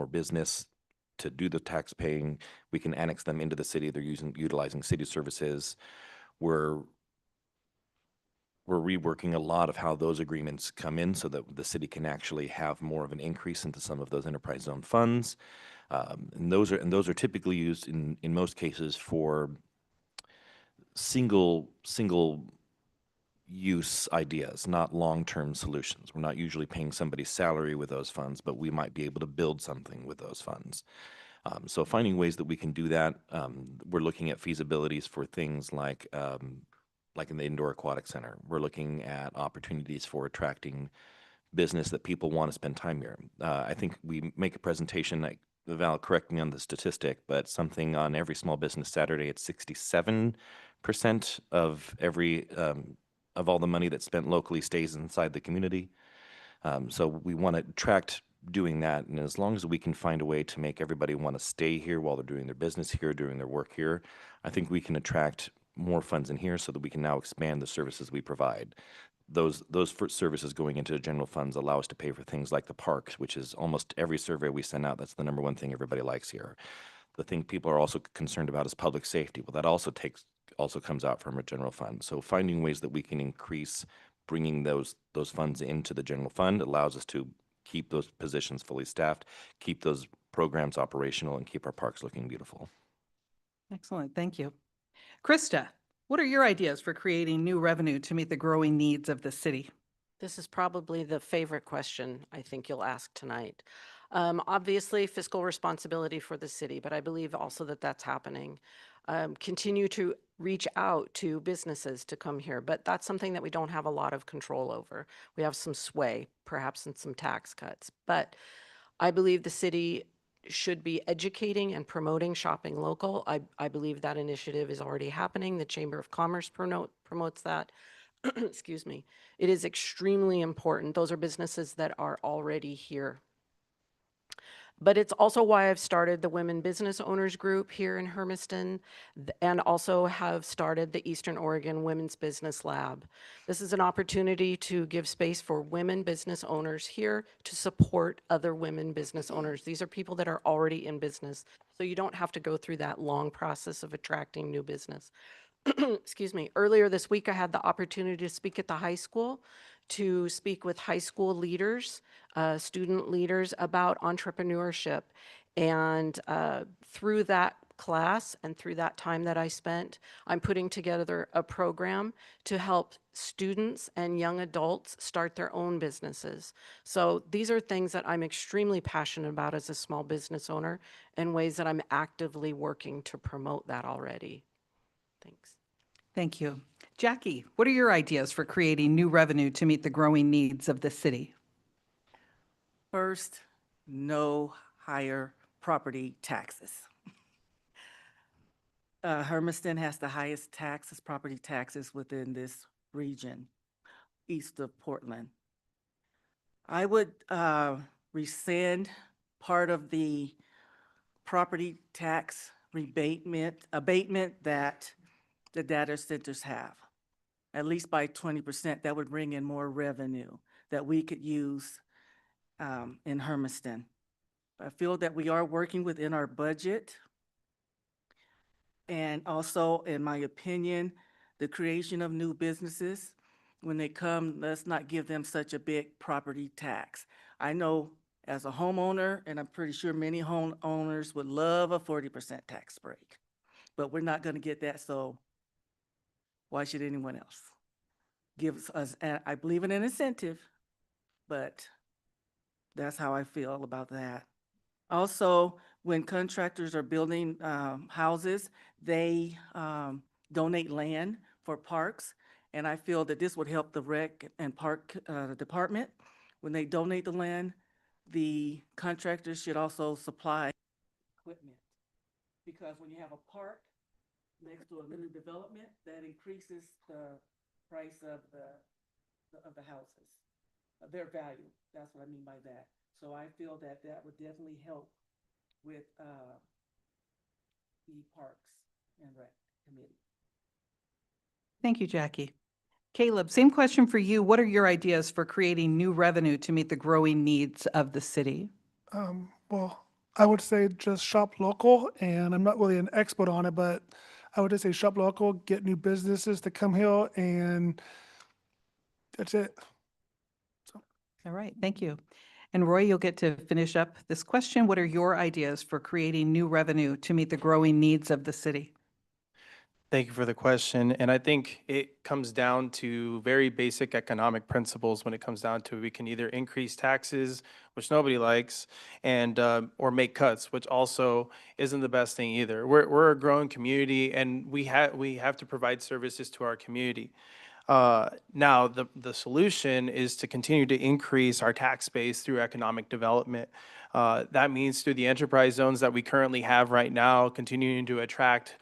business to do the tax paying. We can annex them into the city. They're utilizing city services. We're reworking a lot of how those agreements come in so that the city can actually have more of an increase into some of those enterprise zone funds. And those are typically used in most cases for single use ideas, not long-term solutions. We're not usually paying somebody's salary with those funds, but we might be able to build something with those funds. So finding ways that we can do that. We're looking at feasibilities for things like in the indoor aquatic center. We're looking at opportunities for attracting business that people want to spend time here. I think we make a presentation, like Val, correct me on the statistic, but something on every small business Saturday, it's 67% of of all the money that's spent locally stays inside the community. So we want to attract doing that. And as long as we can find a way to make everybody want to stay here while they're doing their business here, doing their work here, I think we can attract more funds in here so that we can now expand the services we provide. Those services going into the general funds allow us to pay for things like the parks, which is almost every survey we send out. That's the number one thing everybody likes here. The thing people are also concerned about is public safety. Well, that also comes out from a general fund. So finding ways that we can increase bringing those funds into the general fund allows us to keep those positions fully staffed, keep those programs operational, and keep our parks looking beautiful. Excellent. Thank you. Krista, what are your ideas for creating new revenue to meet the growing needs of the city? This is probably the favorite question I think you'll ask tonight. Obviously, fiscal responsibility for the city, but I believe also that that's happening. Continue to reach out to businesses to come here, but that's something that we don't have a lot of control over. We have some sway, perhaps in some tax cuts, but I believe the city should be educating and promoting shopping local. I believe that initiative is already happening. The Chamber of Commerce promotes that. Excuse me. It is extremely important. Those are businesses that are already here. But it's also why I've started the Women Business Owners Group here in Hermiston and also have started the Eastern Oregon Women's Business Lab. This is an opportunity to give space for women business owners here to support other women business owners. These are people that are already in business, so you don't have to go through that long process of attracting new business. Excuse me, earlier this week, I had the opportunity to speak at the high school, to speak with high school leaders, student leaders about entrepreneurship. And through that class and through that time that I spent, I'm putting together a program to help students and young adults start their own businesses. So these are things that I'm extremely passionate about as a small business owner and ways that I'm actively working to promote that already. Thanks. Thank you. Jackie, what are your ideas for creating new revenue to meet the growing needs of the city? First, no higher property taxes. Hermiston has the highest taxes, property taxes within this region, east of Portland. I would rescind part of the property tax abatement that the data centers have, at least by 20%. That would bring in more revenue that we could use in Hermiston. I feel that we are working within our budget. And also, in my opinion, the creation of new businesses, when they come, let's not give them such a big property tax. I know as a homeowner, and I'm pretty sure many homeowners would love a 40% tax break, but we're not going to get that, so why should anyone else? Gives us, I believe in an incentive, but that's how I feel about that. Also, when contractors are building houses, they donate land for parks, and I feel that this would help the rec and park department. When they donate the land, the contractors should also supply equipment, because when you have a park next to a new development, that increases the price of the houses, their value. That's what I mean by that. So I feel that that would definitely help with the Parks and Rec Committee. Thank you, Jackie. Caleb, same question for you. What are your ideas for creating new revenue to meet the growing needs of the city? Well, I would say just shop local, and I'm not really an expert on it, but I would just say shop local, get new businesses to come here, and that's it. All right, thank you. And Roy, you'll get to finish up this question. What are your ideas for creating new revenue to meet the growing needs of the city? Thank you for the question. And I think it comes down to very basic economic principles when it comes down to we can either increase taxes, which nobody likes, and or make cuts, which also isn't the best thing either. We're a growing community, and we have to provide services to our community. Now, the solution is to continue to increase our tax base through economic development. That means through the enterprise zones that we currently have right now, continuing to attract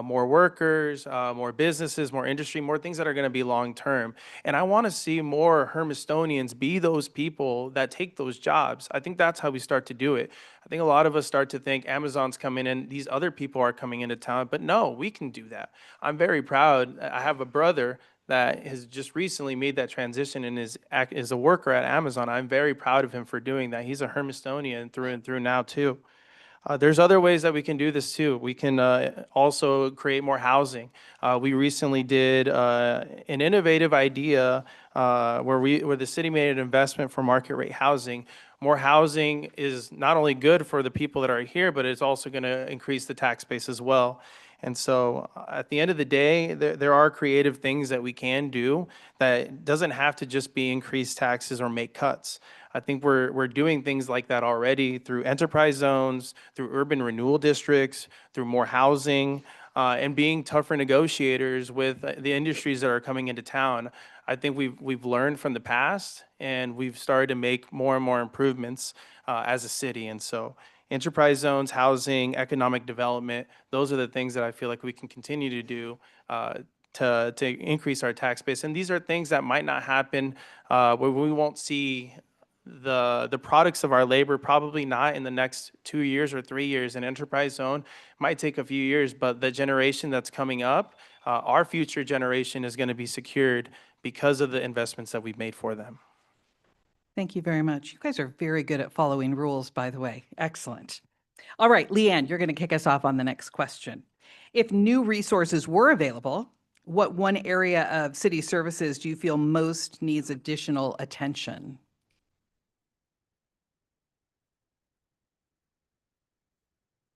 more workers, more businesses, more industry, more things that are going to be long-term. And I want to see more Hermistonians be those people that take those jobs. I think that's how we start to do it. I think a lot of us start to think Amazon's coming in, these other people are coming into town, but no, we can do that. I'm very proud. I have a brother that has just recently made that transition and is a worker at Amazon. I'm very proud of him for doing that. He's a Hermistonian through and through now too. There's other ways that we can do this too. We can also create more housing. We recently did an innovative idea where the city made an investment for market rate housing. More housing is not only good for the people that are here, but it's also going to increase the tax base as well. And so at the end of the day, there are creative things that we can do that doesn't have to just be increase taxes or make cuts. I think we're doing things like that already through enterprise zones, through urban renewal districts, through more housing, and being tougher negotiators with the industries that are coming into town. I think we've learned from the past, and we've started to make more and more improvements as a city. And so enterprise zones, housing, economic development, those are the things that I feel like we can continue to do to increase our tax base. And these are things that might not happen where we won't see the products of our labor, probably not in the next 2 years or 3 years. An enterprise zone might take a few years, but the generation that's coming up, our future generation is going to be secured because of the investments that we've made for them. Thank you very much. You guys are very good at following rules, by the way. Excellent. All right, Leanne, you're going to kick us off on the next question. If new resources were available, what one area of city services do you feel most needs additional attention?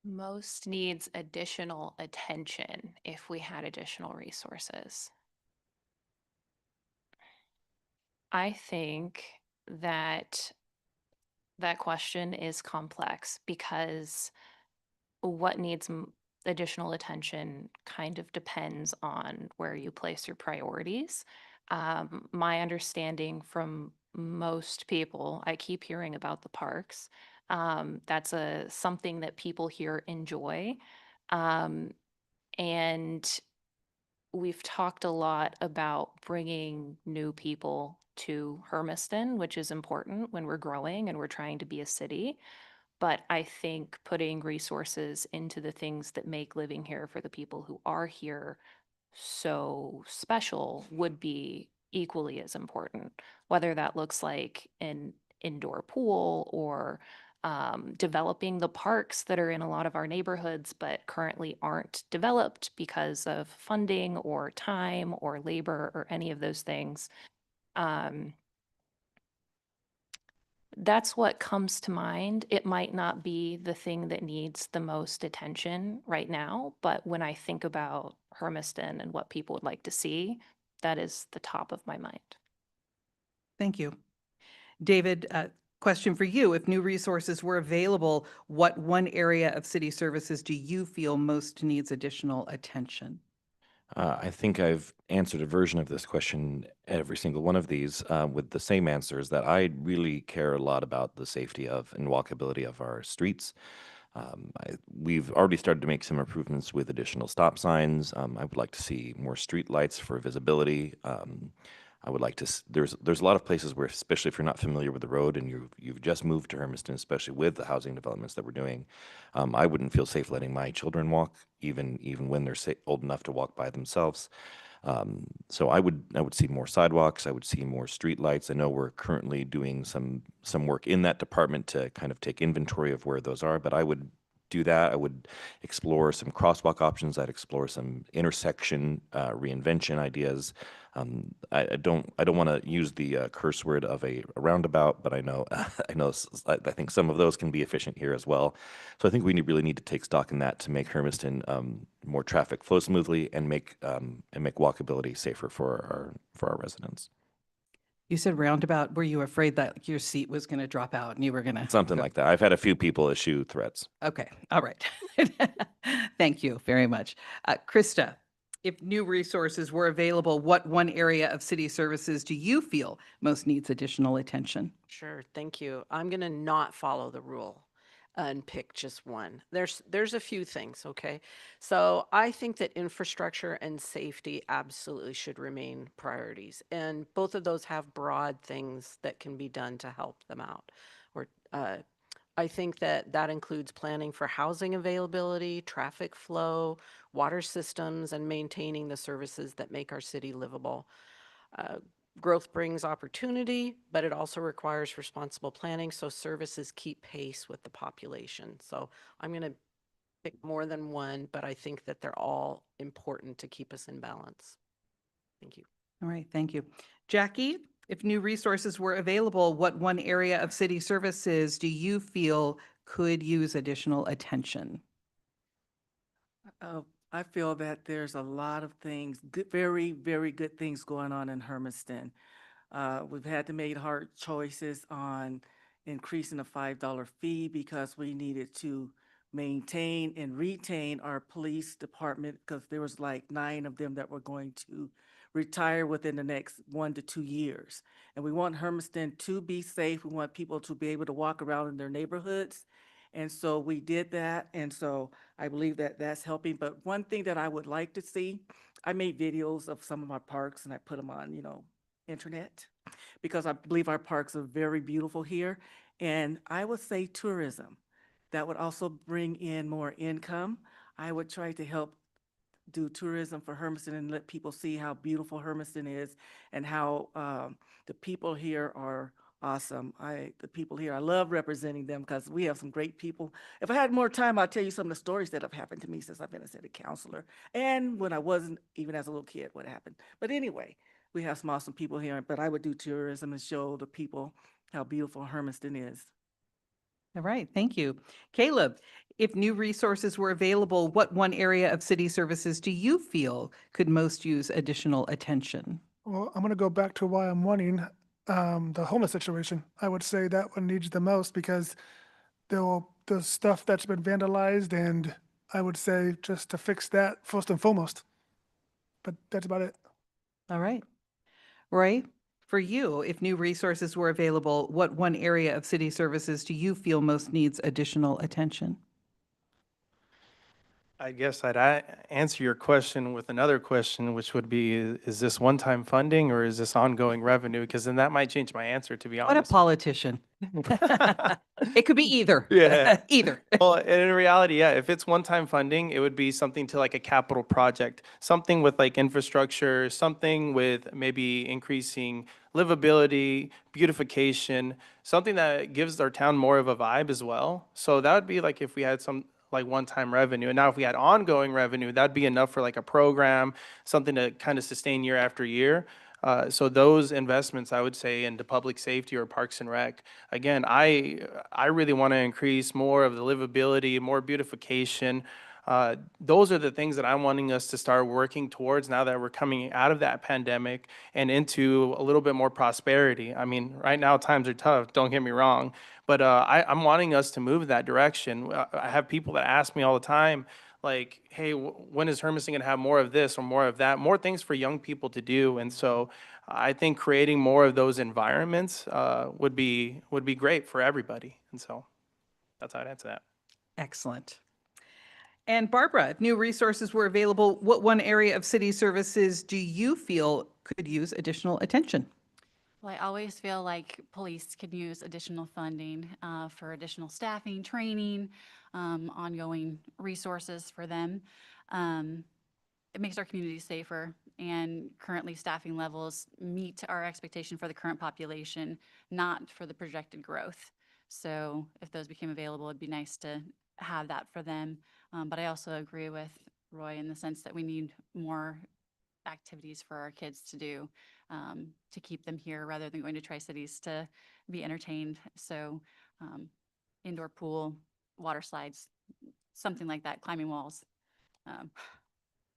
Most needs additional attention if we had additional resources. I think that that question is complex because what needs additional attention kind of depends on where you place your priorities. My understanding from most people, I keep hearing about the parks. That's something that people here enjoy. And we've talked a lot about bringing new people to Hermiston, which is important when we're growing and we're trying to be a city. But I think putting resources into the things that make living here for the people who are here so special would be equally as important, whether that looks like an indoor pool or developing the parks that are in a lot of our neighborhoods but currently aren't developed because of funding or time or labor or any of those things. That's what comes to mind. It might not be the thing that needs the most attention right now, but when I think about Hermiston and what people would like to see, that is the top of my mind. Thank you. David, question for you. If new resources were available, what one area of city services do you feel most needs additional attention? I think I've answered a version of this question, every single one of these, with the same answers that I really care a lot about the safety of and walkability of our streets. We've already started to make some improvements with additional stop signs. I would like to see more street lights for visibility. I would like to. There's a lot of places where, especially if you're not familiar with the road and you've just moved to Hermiston, especially with the housing developments that we're doing, I wouldn't feel safe letting my children walk, even when they're old enough to walk by themselves. So I would see more sidewalks. I would see more street lights. I know we're currently doing some work in that department to kind of take inventory of where those are, but I would do that. I would explore some crosswalk options. I'd explore some intersection reinvention ideas. I don't want to use the curse word of a roundabout, but I know I think some of those can be efficient here as well. So I think we really need to take stock in that to make Hermiston more traffic flow smoothly and make walkability safer for our residents. You said roundabout. Were you afraid that your seat was going to drop out and you were going to Something like that. I've had a few people issue threats. Okay. All right. Thank you very much. Krista, if new resources were available, what one area of city services do you feel most needs additional attention? Sure, thank you. I'm going to not follow the rule and pick just one. There's a few things, okay? So I think that infrastructure and safety absolutely should remain priorities. And both of those have broad things that can be done to help them out. Or I think that includes planning for housing availability, traffic flow, water systems, and maintaining the services that make our city livable. Growth brings opportunity, but it also requires responsible planning so services keep pace with the population. So I'm going to pick more than one, but I think that they're all important to keep us in balance. Thank you. All right. Thank you. Jackie, if new resources were available, what one area of city services do you feel could use additional attention? I feel that there's a lot of things, good, very, very good things going on in Hermiston. We've had to make hard choices on increasing the $5 fee because we needed to maintain and retain our police department because there was like 9 of them that were going to retire within the next 1 to 2 years. And we want Hermiston to be safe. We want people to be able to walk around in their neighborhoods. And so we did that. And so I believe that that's helping. But one thing that I would like to see, I made videos of some of my parks and I put them on, internet, because I believe our parks are very beautiful here. And I would say tourism. That would also bring in more income. I would try to help do tourism for Hermiston and let people see how beautiful Hermiston is and how the people here are awesome. The people here, I love representing them because we have some great people. If I had more time, I'll tell you some of the stories that have happened to me since I've been a city councilor and when I wasn't even as a little kid, what happened. But anyway, we have some awesome people here, but I would do tourism and show the people how beautiful Hermiston is. All right, thank you. Caleb, if new resources were available, what one area of city services do you feel could most use additional attention? Well, I'm gonna go back to why I'm wanting the homeless situation. I would say that one needs the most because the stuff that's been vandalized, and I would say just to fix that first and foremost. But that's about it. All right. Roy, for you, if new resources were available, what one area of city services do you feel most needs additional attention? I guess I'd answer your question with another question, which would be, is this one-time funding or is this ongoing revenue? Because then that might change my answer, to be What a honest. politician. It could be either. Yeah. Either. Well, and in reality, yeah, if it's one-time funding, it would be something to like a capital project, something with like infrastructure, something with maybe increasing livability, beautification, something that gives our town more of a vibe as well. So that would be like if we had some like one-time revenue. And now if we had ongoing revenue, that'd be enough for like a program, something to kind of sustain year after year. So those investments, I would say, into public safety or Parks and Rec, again, I really want to increase more of the livability, more beautification. Those are the things that I'm wanting us to start working towards now that we're coming out of that pandemic and into a little bit more prosperity. I mean, right now times are tough, don't get me wrong, but I'm wanting us to move in that direction. I have people that ask me all the time, like, hey, when is Hermiston going to have more of this or more of that, more things for young people to do? And so I think creating more of those environments would be great for everybody. And so that's how I'd answer that. Excellent. And Barbara, if new resources were available, what one area of city services do you feel could use additional attention? Well, I always feel like police could use additional funding for additional staffing, training, ongoing resources for them. It makes our community safer, and currently staffing levels meet our expectation for the current population, not for the projected growth. So if those became available, it'd be nice to have that for them. But I also agree with Roy in the sense that we need more activities for our kids to do to keep them here rather than going to Tri-Cities to be entertained. So indoor pool, water slides, something like that, climbing walls.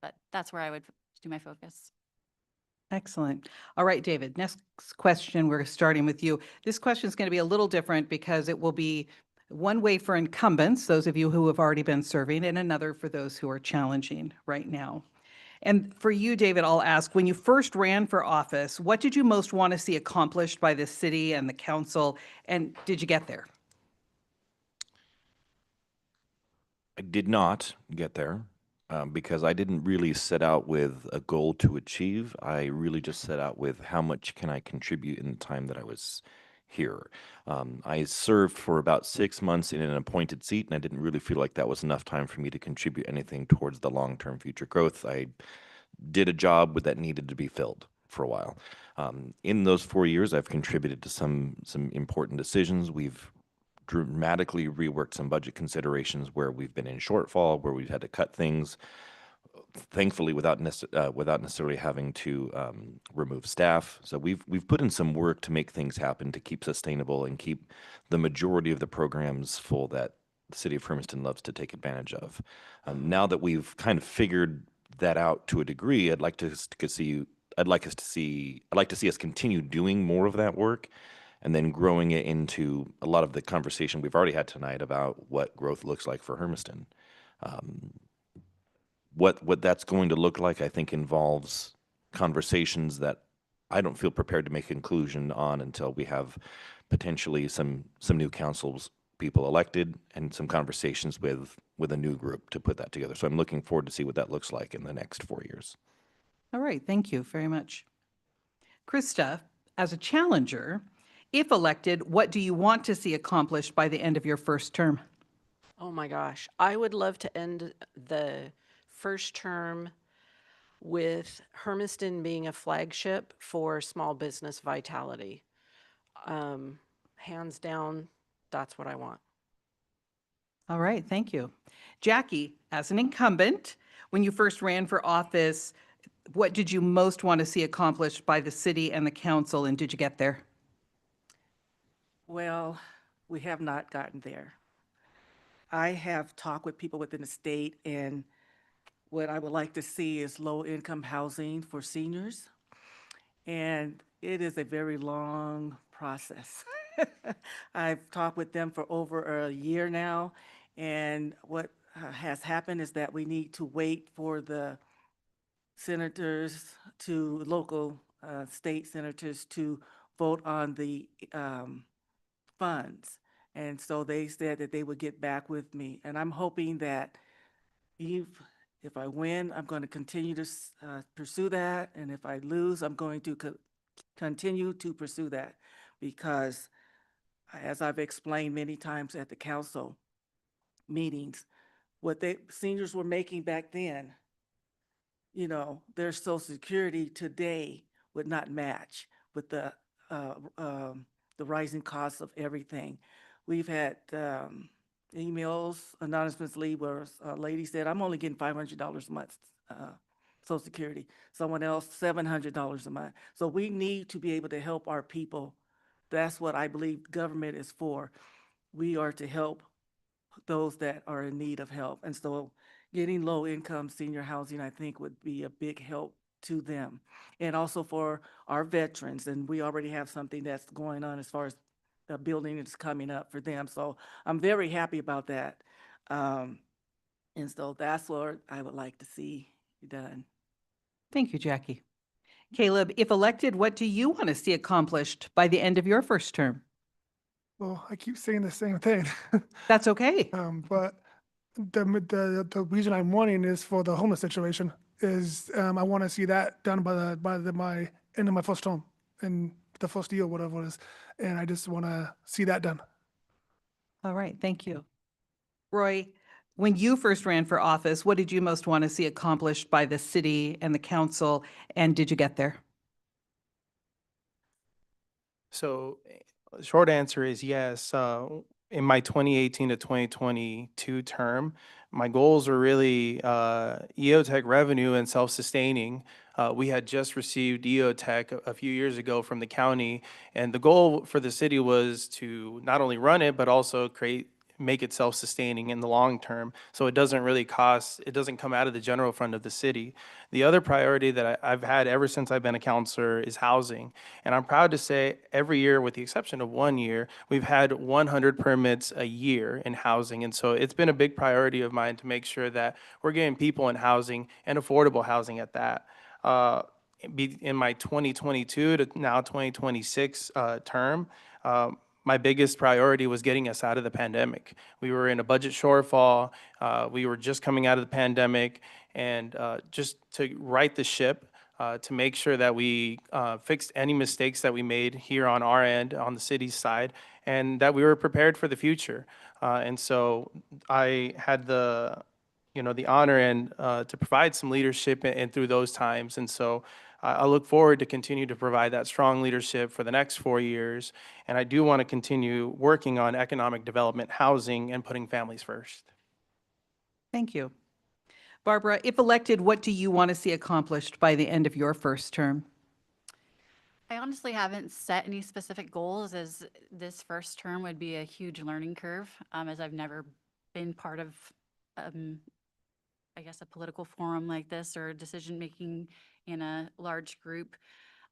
But that's where I would do my focus. Excellent. All right, David, next question, we're starting with you. This question is going to be a little different because it will be one way for incumbents, those of you who have already been serving, and another for those who are challenging right now. And for you, David, I'll ask, when you first ran for office, what did you most want to see accomplished by the city and the council, and did you get there? I did not get there because I didn't really set out with a goal to achieve. I really just set out with how much can I contribute in the time that I was here. I served for about 6 months in an appointed seat, and I didn't really feel like that was enough time for me to contribute anything towards the long-term future growth. I did a job that needed to be filled for a while. In those 4 years, I've contributed to some important decisions. We've dramatically reworked some budget considerations where we've been in shortfall, where we've had to cut things, thankfully without necessarily having to remove staff. So we've put in some work to make things happen, to keep sustainable and keep the majority of the programs full that the city of Hermiston loves to take advantage of. Now that we've kind of figured that out to a degree, I'd like to see us continue doing more of that work and then growing it into a lot of the conversation we've already had tonight about what growth looks like for Hermiston. What that's going to look like, I think, involves conversations that I don't feel prepared to make a conclusion on until we have potentially some new councils people elected and some conversations with a new group to put that together. So I'm looking forward to see what that looks like in the next 4 years. All right, thank you very much. Krista, as a challenger, if elected, what do you want to see accomplished by the end of your first term? Oh my gosh, I would love to end the first term with Hermiston being a flagship for small business vitality. Hands down, that's what I want. All right, thank you. Jackie, as an incumbent, when you first ran for office, what did you most want to see accomplished by the city and the council, and did you get there? Well, we have not gotten there. I have talked with people within the state, and what I would like to see is low-income housing for seniors. And it is a very long process. I've talked with them for over a year now, and what has happened is that we need to wait for the senators to local state senators to vote on the funds. And so they said that they would get back with me. And I'm hoping that if I win, I'm going to continue to pursue that. And if I lose, I'm going to continue to pursue that. Because as I've explained many times at the council meetings, what seniors were making back then, their Social Security today would not match with the rising costs of everything. We've had emails anonymously where a lady said, I'm only getting $500 a month Social Security. Someone else, $700 a month. So we need to be able to help our people. That's what I believe government is for. We are to help those that are in need of help. And so getting low-income senior housing, I think, would be a big help to them. And also for our veterans, and we already have something that's going on as far as a building that's coming up for them. So I'm very happy about that. And so that's what I would like to see done. Thank you, Jackie. Caleb, if elected, what do you want to see accomplished by the end of your first term? Well, I keep saying the same thing. That's okay. But the reason I'm wanting is for the homeless situation is I want to see that done by my end of my first term and the first year, whatever it is, and I just want to see that done. All right, thank you. Roy, when you first ran for office, what did you most want to see accomplished by the city and the council, and did you get there? So, short answer is yes. In my 2018 to 2022 term, my goals were really EOTech revenue and self-sustaining. We had just received EOTech a few years ago from the county, and the goal for the city was to not only run it, but also make it self-sustaining in the long term. So it doesn't come out of the general fund of the city. The other priority that I've had ever since I've been a counselor is housing. And I'm proud to say every year, with the exception of 1 year, we've had 100 permits a year in housing. And so it's been a big priority of mine to make sure that we're getting people in housing and affordable housing at that. In my 2022 to now 2026 term, my biggest priority was getting us out of the pandemic. We were in a budget shortfall. We were just coming out of the pandemic, and just to right the ship, to make sure that we fixed any mistakes that we made here on our end, on the city's side, and that we were prepared for the future. And so I had the honor and to provide some leadership and through those times. And so I look forward to continue to provide that strong leadership for the next 4 years. And I do want to continue working on economic development, housing, and putting families first. Thank you. Barbara, if elected, what do you want to see accomplished by the end of your first term? I honestly haven't set any specific goals, as this first term would be a huge learning curve, as I've never been part of, I guess, a political forum like this or decision-making in a large group.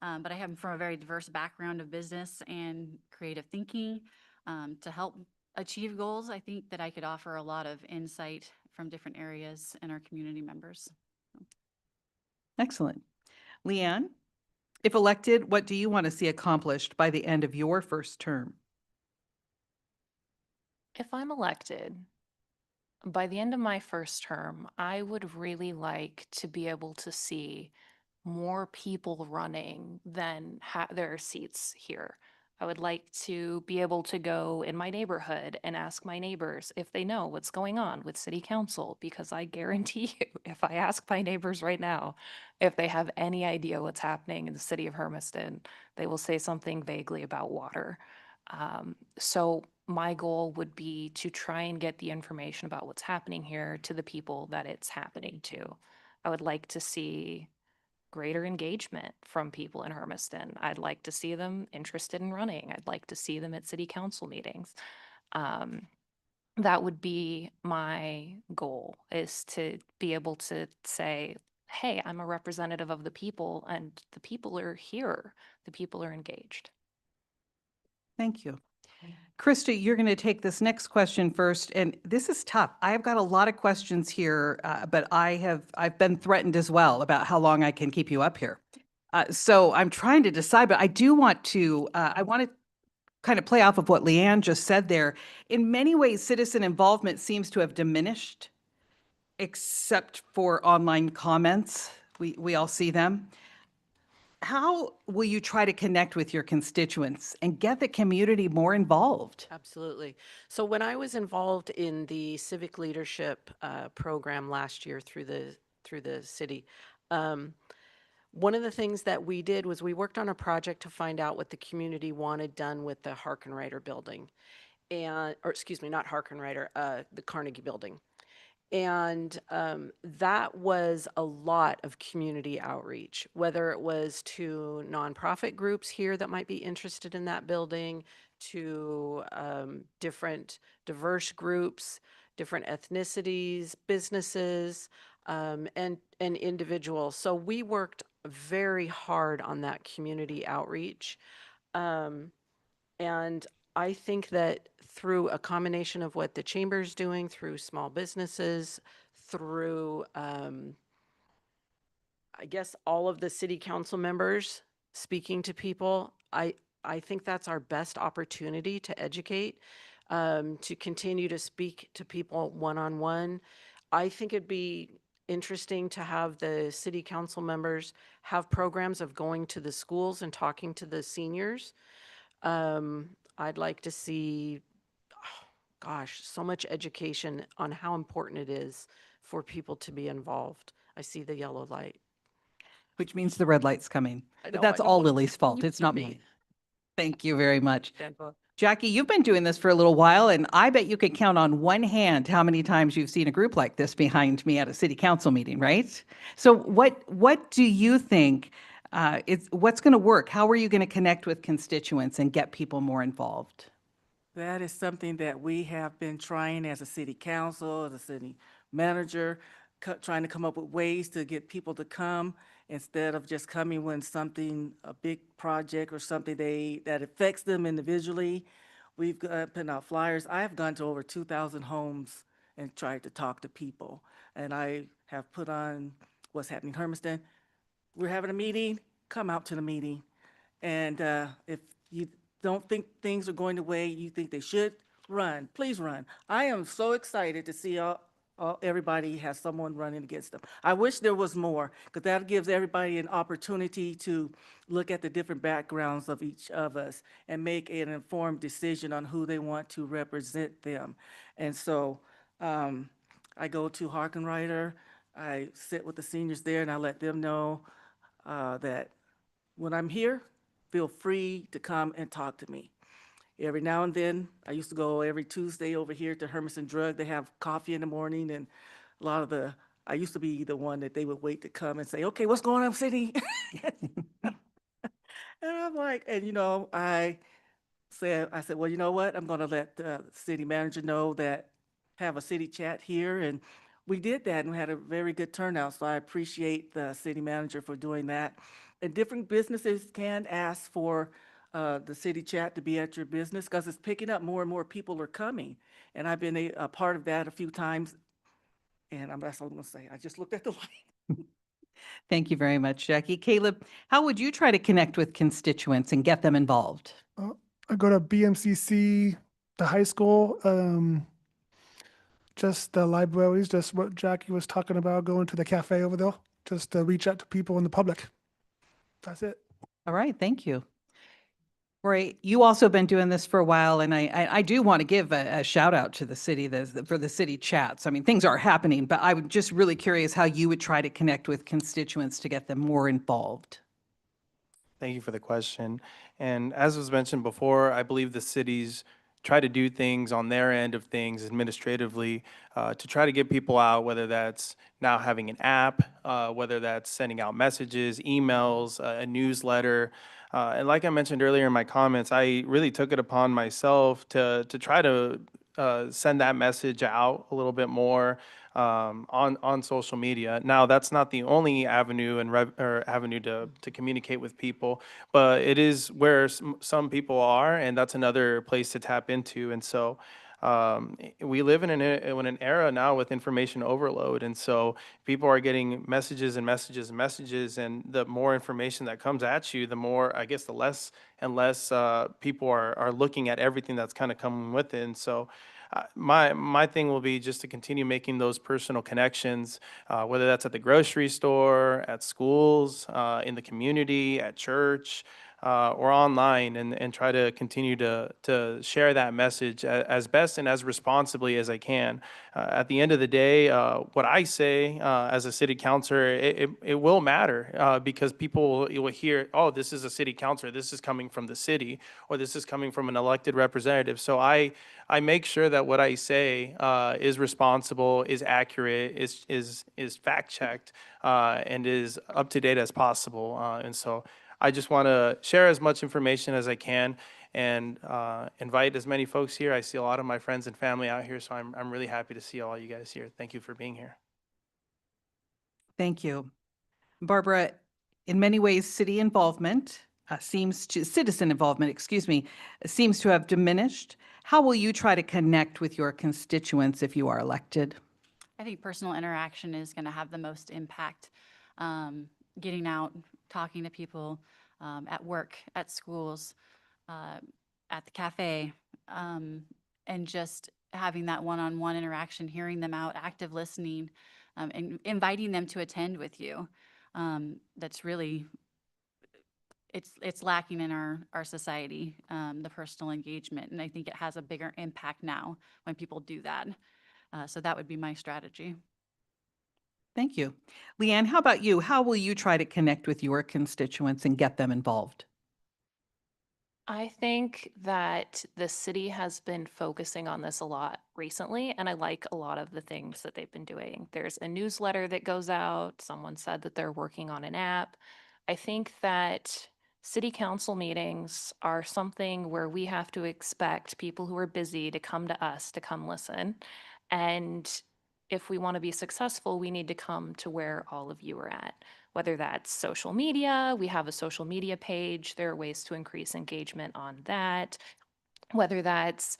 But I have from a very diverse background of business and creative thinking. To help achieve goals, I think that I could offer a lot of insight from different areas and our community members. Excellent. Leanne, if elected, what do you want to see accomplished by the end of your first term? If I'm elected, by the end of my first term, I would really like to be able to see more people running than there are seats here. I would like to be able to go in my neighborhood and ask my neighbors if they know what's going on with city council, because I guarantee you, if I ask my neighbors right now if they have any idea what's happening in the city of Hermiston, they will say something vaguely about water. So my goal would be to try and get the information about what's happening here to the people that it's happening to. I would like to see greater engagement from people in Hermiston. I'd like to see them interested in running. I'd like to see them at city council meetings. That would be my goal, is to be able to say, hey, I'm a representative of the people and the people are here. The people are engaged. Thank you. Krista, you're going to take this next question first, and this is tough. I've got a lot of questions here, but I've been threatened as well about how long I can keep you up here. So I'm trying to decide, but I do want to, I want to kind of play off of what Leanne just said there. In many ways, citizen involvement seems to have diminished, except for online comments. We all see them. How will you try to connect with your constituents and get the community more involved? Absolutely. So when I was involved in the civic leadership program last year through the city, one of the things that we did was we worked on a project to find out what the community wanted done with the Harkenreiter building, or excuse me, not Harkenreiter, the Carnegie building. And that was a lot of community outreach, whether it was to nonprofit groups here that might be interested in that building, to different diverse groups, different ethnicities, businesses, and individuals. So we worked very hard on that community outreach. And I think that through a combination of what the chamber's doing, through small businesses, through, I guess, all of the city council members speaking to people, I think that's our best opportunity to educate, to continue to speak to people one-on-one. I think it'd be interesting to have the city council members have programs of going to the schools and talking to the seniors. I'd like to see, gosh, so much education on how important it is for people to be involved. I see the yellow light. Which means the red light's coming. I But know, that's I don't all wanna Lily's keep fault. It's not me. mine. Thank you very much. Angela. Jackie, you've been doing this for a little while, and I bet you could count on one hand how many times you've seen a group like this behind me at a city council meeting, right? So what do you think what's going to work? How are you going to connect with constituents and get people more involved? That is something that we have been trying as a city council, as a city manager, trying to come up with ways to get people to come instead of just coming when something, a big project or something that affects them individually. We've put out flyers. I have gone to over 2,000 homes and tried to talk to people. And I have put on what's happening in Hermiston. We're having a meeting, come out to the meeting. And if you don't think things are going the way you think they should, run, please run. I am so excited to see everybody has someone running against them. I wish there was more, because that gives everybody an opportunity to look at the different backgrounds of each of us and make an informed decision on who they want to represent them. And so I go to Harkenreiter, I sit with the seniors there, and I let them know that when I'm here, feel free to come and talk to me. Every now and then, I used to go every Tuesday over here to Hermiston Drug. They have coffee in the morning, and I used to be the one that they would wait to come and say, okay, what's going on, city? And I'm like, I said, well, you know what? I'm gonna let the city manager know that have a city chat here, and we did that and we had a very good turnout. So I appreciate the city manager for doing that. And different businesses can ask for the city chat to be at your business because it's picking up. More and more people are coming. And I've been a part of that a few times. And that's all I'm going to say. I just looked at the light. Thank you very much, Jackie. Caleb, how would you try to connect with constituents and get them involved? I go to BMCC, the high school, just the libraries, just what Jackie was talking about, going to the cafe over there, just to reach out to people in the public. That's it. All right, thank you. Roy, you also been doing this for a while, and I do want to give a shout out to the city for the city chats. I mean, things are happening, but I'm just really curious how you would try to connect with constituents to get them more involved. Thank you for the question. And as was mentioned before, I believe the cities try to do things on their end of things administratively to try to get people out, whether that's now having an app, whether that's sending out messages, emails, a newsletter. And like I mentioned earlier in my comments, I really took it upon myself to try to send that message out a little bit more on social media. Now, that's not the only avenue or avenue to communicate with people, but it is where some people are, and that's another place to tap into. And so we live in an era now with information overload, and so people are getting messages and messages and messages, and the more information that comes at you, the more, I guess, the less and less people are looking at everything that's kind of coming with it. And so my thing will be just to continue making those personal connections, whether that's at the grocery store, at schools, in the community, at church, or online, and try to continue to share that message as best and as responsibly as I can. At the end of the day, what I say as a city councilor, it will matter because people will hear, oh, this is a city councilor, this is coming from the city, or this is coming from an elected representative. So I make sure that what I say is responsible, is accurate, is fact checked, and is up to date as possible. And so I just want to share as much information as I can and invite as many folks here. I see a lot of my friends and family out here, so I'm really happy to see all you guys here. Thank you for being here. Thank you. Barbara, in many ways, citizen involvement, seems to have diminished. How will you try to connect with your constituents if you are elected? I think personal interaction is going to have the most impact. Getting out, talking to people at work, at schools, at the cafe, and just having that one-on-one interaction, hearing them out, active listening, and inviting them to attend with you. That's really, it's lacking in our society, the personal engagement, and I think it has a bigger impact now when people do that. So that would be my strategy. Thank you. Leanne, how about you? How will you try to connect with your constituents and get them involved? I think that the city has been focusing on this a lot recently, and I like a lot of the things that they've been doing. There's a newsletter that goes out. Someone said that they're working on an app. I think that city council meetings are something where we have to expect people who are busy to come to us to come listen. And if we want to be successful, we need to come to where all of you are at. Whether that's social media, we have a social media page. There are ways to increase engagement on that. Whether that's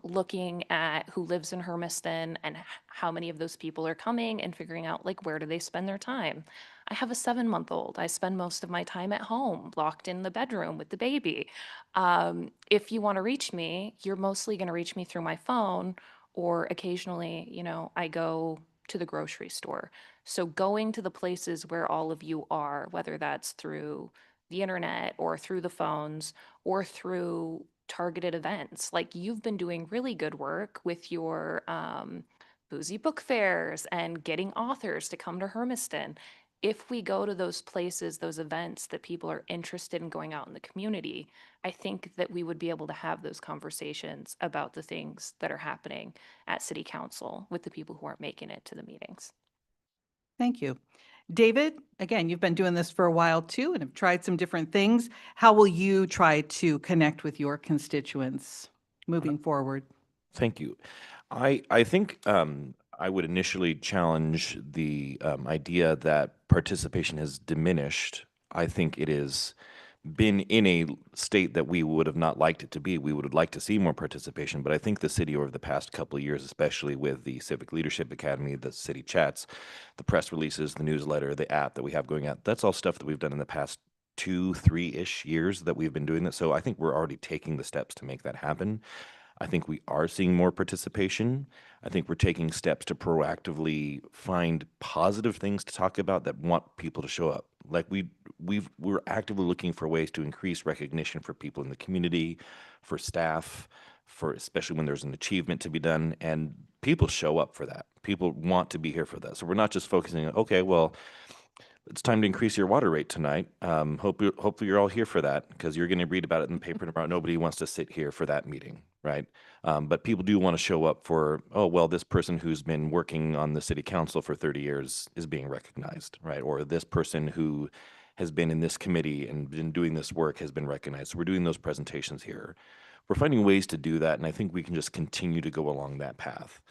looking at who lives in Hermiston and how many of those people are coming and figuring out like where do they spend their time. I have a 7-month-old. I spend most of my time at home, locked in the bedroom with the baby. If you want to reach me, you're mostly going to reach me through my phone, or occasionally, I go to the grocery store. So going to the places where all of you are, whether that's through the internet or through the phones or through targeted events, like you've been doing really good work with your boozy book fairs and getting authors to come to Hermiston. If we go to those places, those events that people are interested in going out in the community, I think that we would be able to have those conversations about the things that are happening at City Council with the people who aren't making it to the meetings. Thank you. David, again, you've been doing this for a while too and have tried some different things. How will you try to connect with your constituents moving forward? Thank you. I think I would initially challenge the idea that participation has diminished. I think it has been in a state that we would have not liked it to be. We would have liked to see more participation, but I think the city over the past couple of years, especially with the Civic Leadership Academy, the city chats, the press releases, the newsletter, the app that we have going out, that's all stuff that we've done in the past 2, 3-ish years that we've been doing that. So I think we're already taking the steps to make that happen. I think we are seeing more participation. I think we're taking steps to proactively find positive things to talk about that want people to show up. Like we're actively looking for ways to increase recognition for people in the community, for staff, for especially when there's an achievement to be done, and people show up for that. People want to be here for that. So we're not just focusing on, okay, well, it's time to increase your water rate tonight. Hopefully you're all here for that because you're going to read about it in the paper tomorrow. Nobody wants to sit here for that meeting, right? But people do want to show up for, oh, well, this person who's been working on the city council for 30 years is being recognized, right? Or this person who has been in this committee and been doing this work has been recognized. So we're doing those presentations here. We're finding ways to do that, and I think we can just continue to go along that path.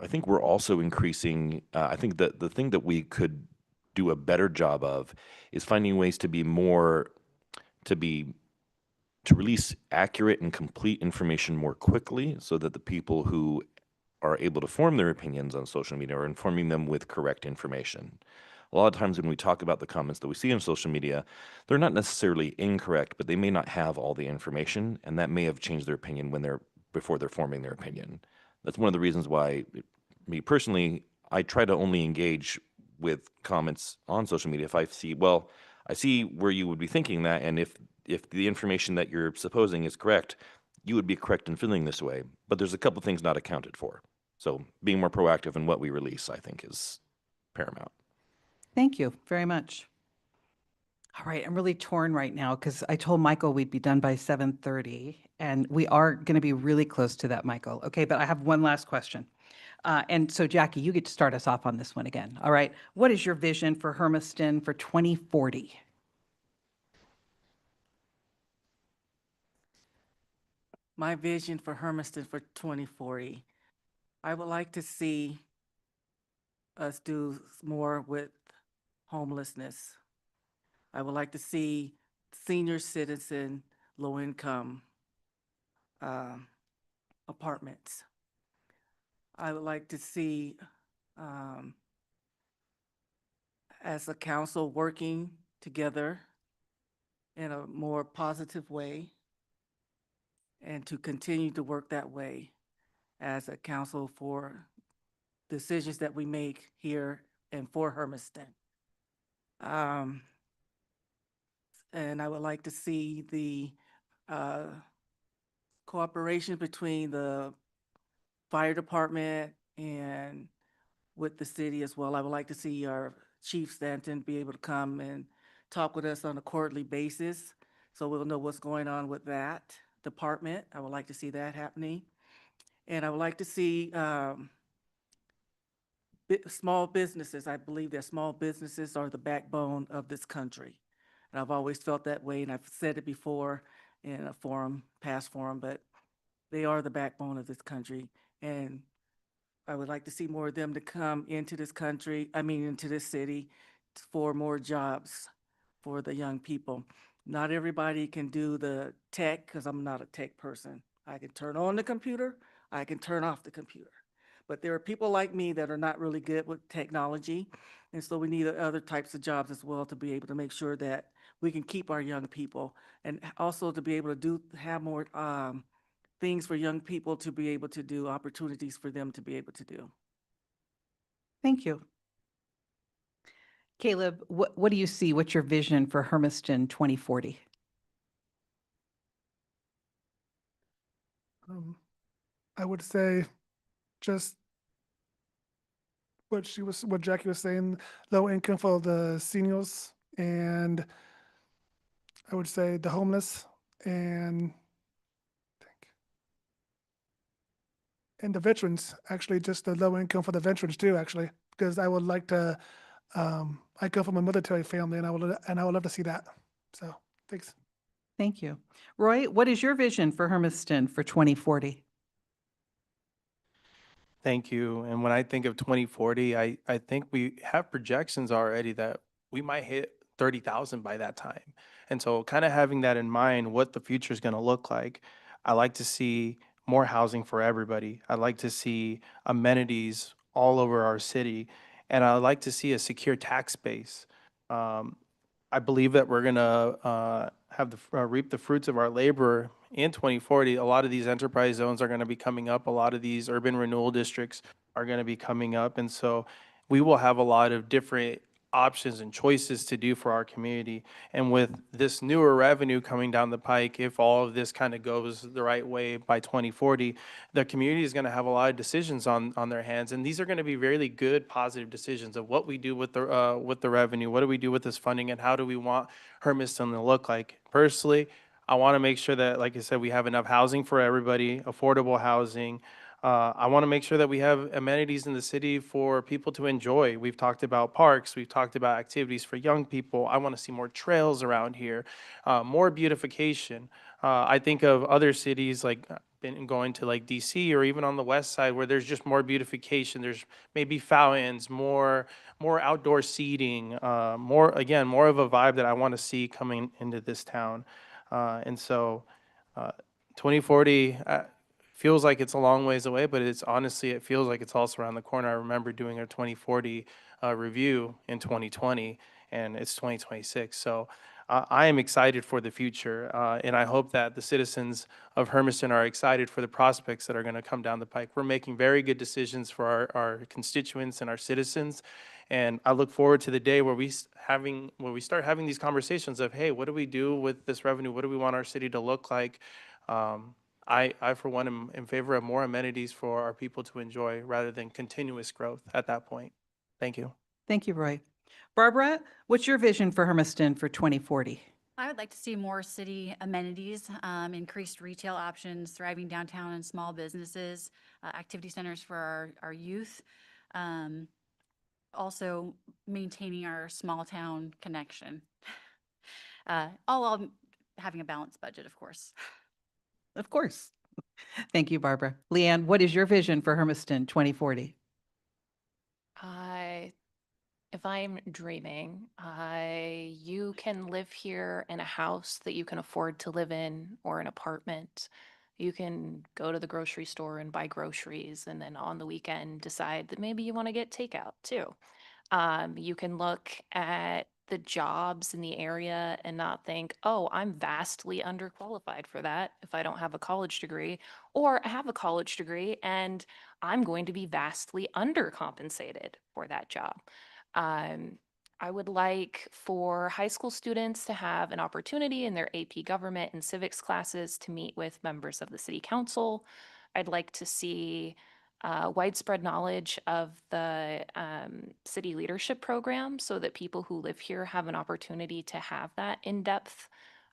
I think we're also increasing, I think that the thing that we could do a better job of is finding ways to be more, to release accurate and complete information more quickly so that the people who are able to form their opinions on social media are informing them with correct information. A lot of times when we talk about the comments that we see on social media, they're not necessarily incorrect, but they may not have all the information, and that may have changed their opinion before they're forming their opinion. That's one of the reasons why, me personally, I try to only engage with comments on social media if I see, well, I see where you would be thinking that, and if the information that you're supposing is correct, you would be correct in feeling this way. But there's a couple things not accounted for. So being more proactive in what we release, I think, is paramount. Thank you very much. All right, I'm really torn right now because I told Michael we'd be done by 7:30, and we are going to be really close to that, Michael. Okay, but I have one last question. And so, Jackie, you get to start us off on this one again. All right, what is your vision for Hermiston for 2040? My vision for Hermiston for 2040, I would like to see us do more with homelessness. I would like to see senior citizen, low-income apartments. I would like to see, as a council, working together in a more positive way and to continue to work that way as a council for decisions that we make here and for Hermiston. And I would like to see the cooperation between the fire department and with the city as well. I would like to see our Chief Stanton be able to come and talk with us on a quarterly basis, so we'll know what's going on with that department. I would like to see that happening. And I would like to see small businesses. I believe that small businesses are the backbone of this country. And I've always felt that way, and I've said it before in a forum, past forum, but they are the backbone of this country. And I would like to see more of them to come into this country, into this city for more jobs for the young people. Not everybody can do the tech, because I'm not a tech person. I can turn on the computer, I can turn off the computer. But there are people like me that are not really good with technology. And so we need other types of jobs as well to be able to make sure that we can keep our young people, and also to be able to have more things for young people to be able to do, opportunities for them to be able to do. Thank you. Caleb, what do you see? What's your vision for Hermiston 2040? I would say just what Jackie was saying, low income for the seniors, and I would say the homeless and the veterans, actually, just the low income for the veterans too, actually, because I would like to, I come from a military family, and I would love to see that. So, thanks. Thank you. Roy, what is your vision for Hermiston for 2040? Thank you. And when I think of 2040, I think we have projections already that we might hit 30,000 by that time. And so kind of having that in mind, what the future is going to look like, I like to see more housing for everybody. I'd like to see amenities all over our city. And I like to see a secure tax base. Um, I believe that we're gonna have reap the fruits of our labor in 2040. A lot of these enterprise zones are going to be coming up. A lot of these urban renewal districts are going to be coming up, and so we will have a lot of different options and choices to do for our community. And with this newer revenue coming down the pike, if all of this kind of goes the right way by 2040, the community is going to have a lot of decisions on their hands, and these are going to be really good, positive decisions of what we do with the revenue, what do we do with this funding, and how do we want Hermiston to look like. Personally, I want to make sure that, like I said, we have enough housing for everybody, affordable housing. I want to make sure that we have amenities in the city for people to enjoy. We've talked about parks, we've talked about activities for young people. I want to see more trails around here, more beautification. I think of other cities like been going to like DC or even on the west side where there's just more beautification. There's maybe fountains, more outdoor seating, more of a vibe that I want to see coming into this town. And so 2040 feels like it's a long ways away, but it's honestly, it feels like it's also around the corner. I remember doing a 2040 review in 2020, and it's 2026. So I am excited for the future, and I hope that the citizens of Hermiston are excited for the prospects that are going to come down the pike. We're making very good decisions for our constituents and our citizens, and I look forward to the day where we start having these conversations of, hey, what do we do with this revenue? What do we want our city to look like? I for one, am in favor of more amenities for our people to enjoy rather than continuous growth at that point. Thank you. Thank you, Roy. Barbara, what's your vision for Hermiston for 2040? I would like to see more city amenities, increased retail options, thriving downtown and small businesses, activity centers for our youth. Also maintaining our small town connection. All while having a balanced budget, of course. Of course. Thank you, Barbara. Leanne, what is your vision for Hermiston 2040? If I'm dreaming, you can live here in a house that you can afford to live in or an apartment. You can go to the grocery store and buy groceries, and then on the weekend decide that maybe you want to get takeout too. You can look at the jobs in the area and not think, oh, I'm vastly underqualified for that if I don't have a college degree, or I have a college degree and I'm going to be vastly undercompensated for that job. I would like for high school students to have an opportunity in their AP government and civics classes to meet with members of the city council. I'd like to see widespread knowledge of the city leadership program so that people who live here have an opportunity to have that in-depth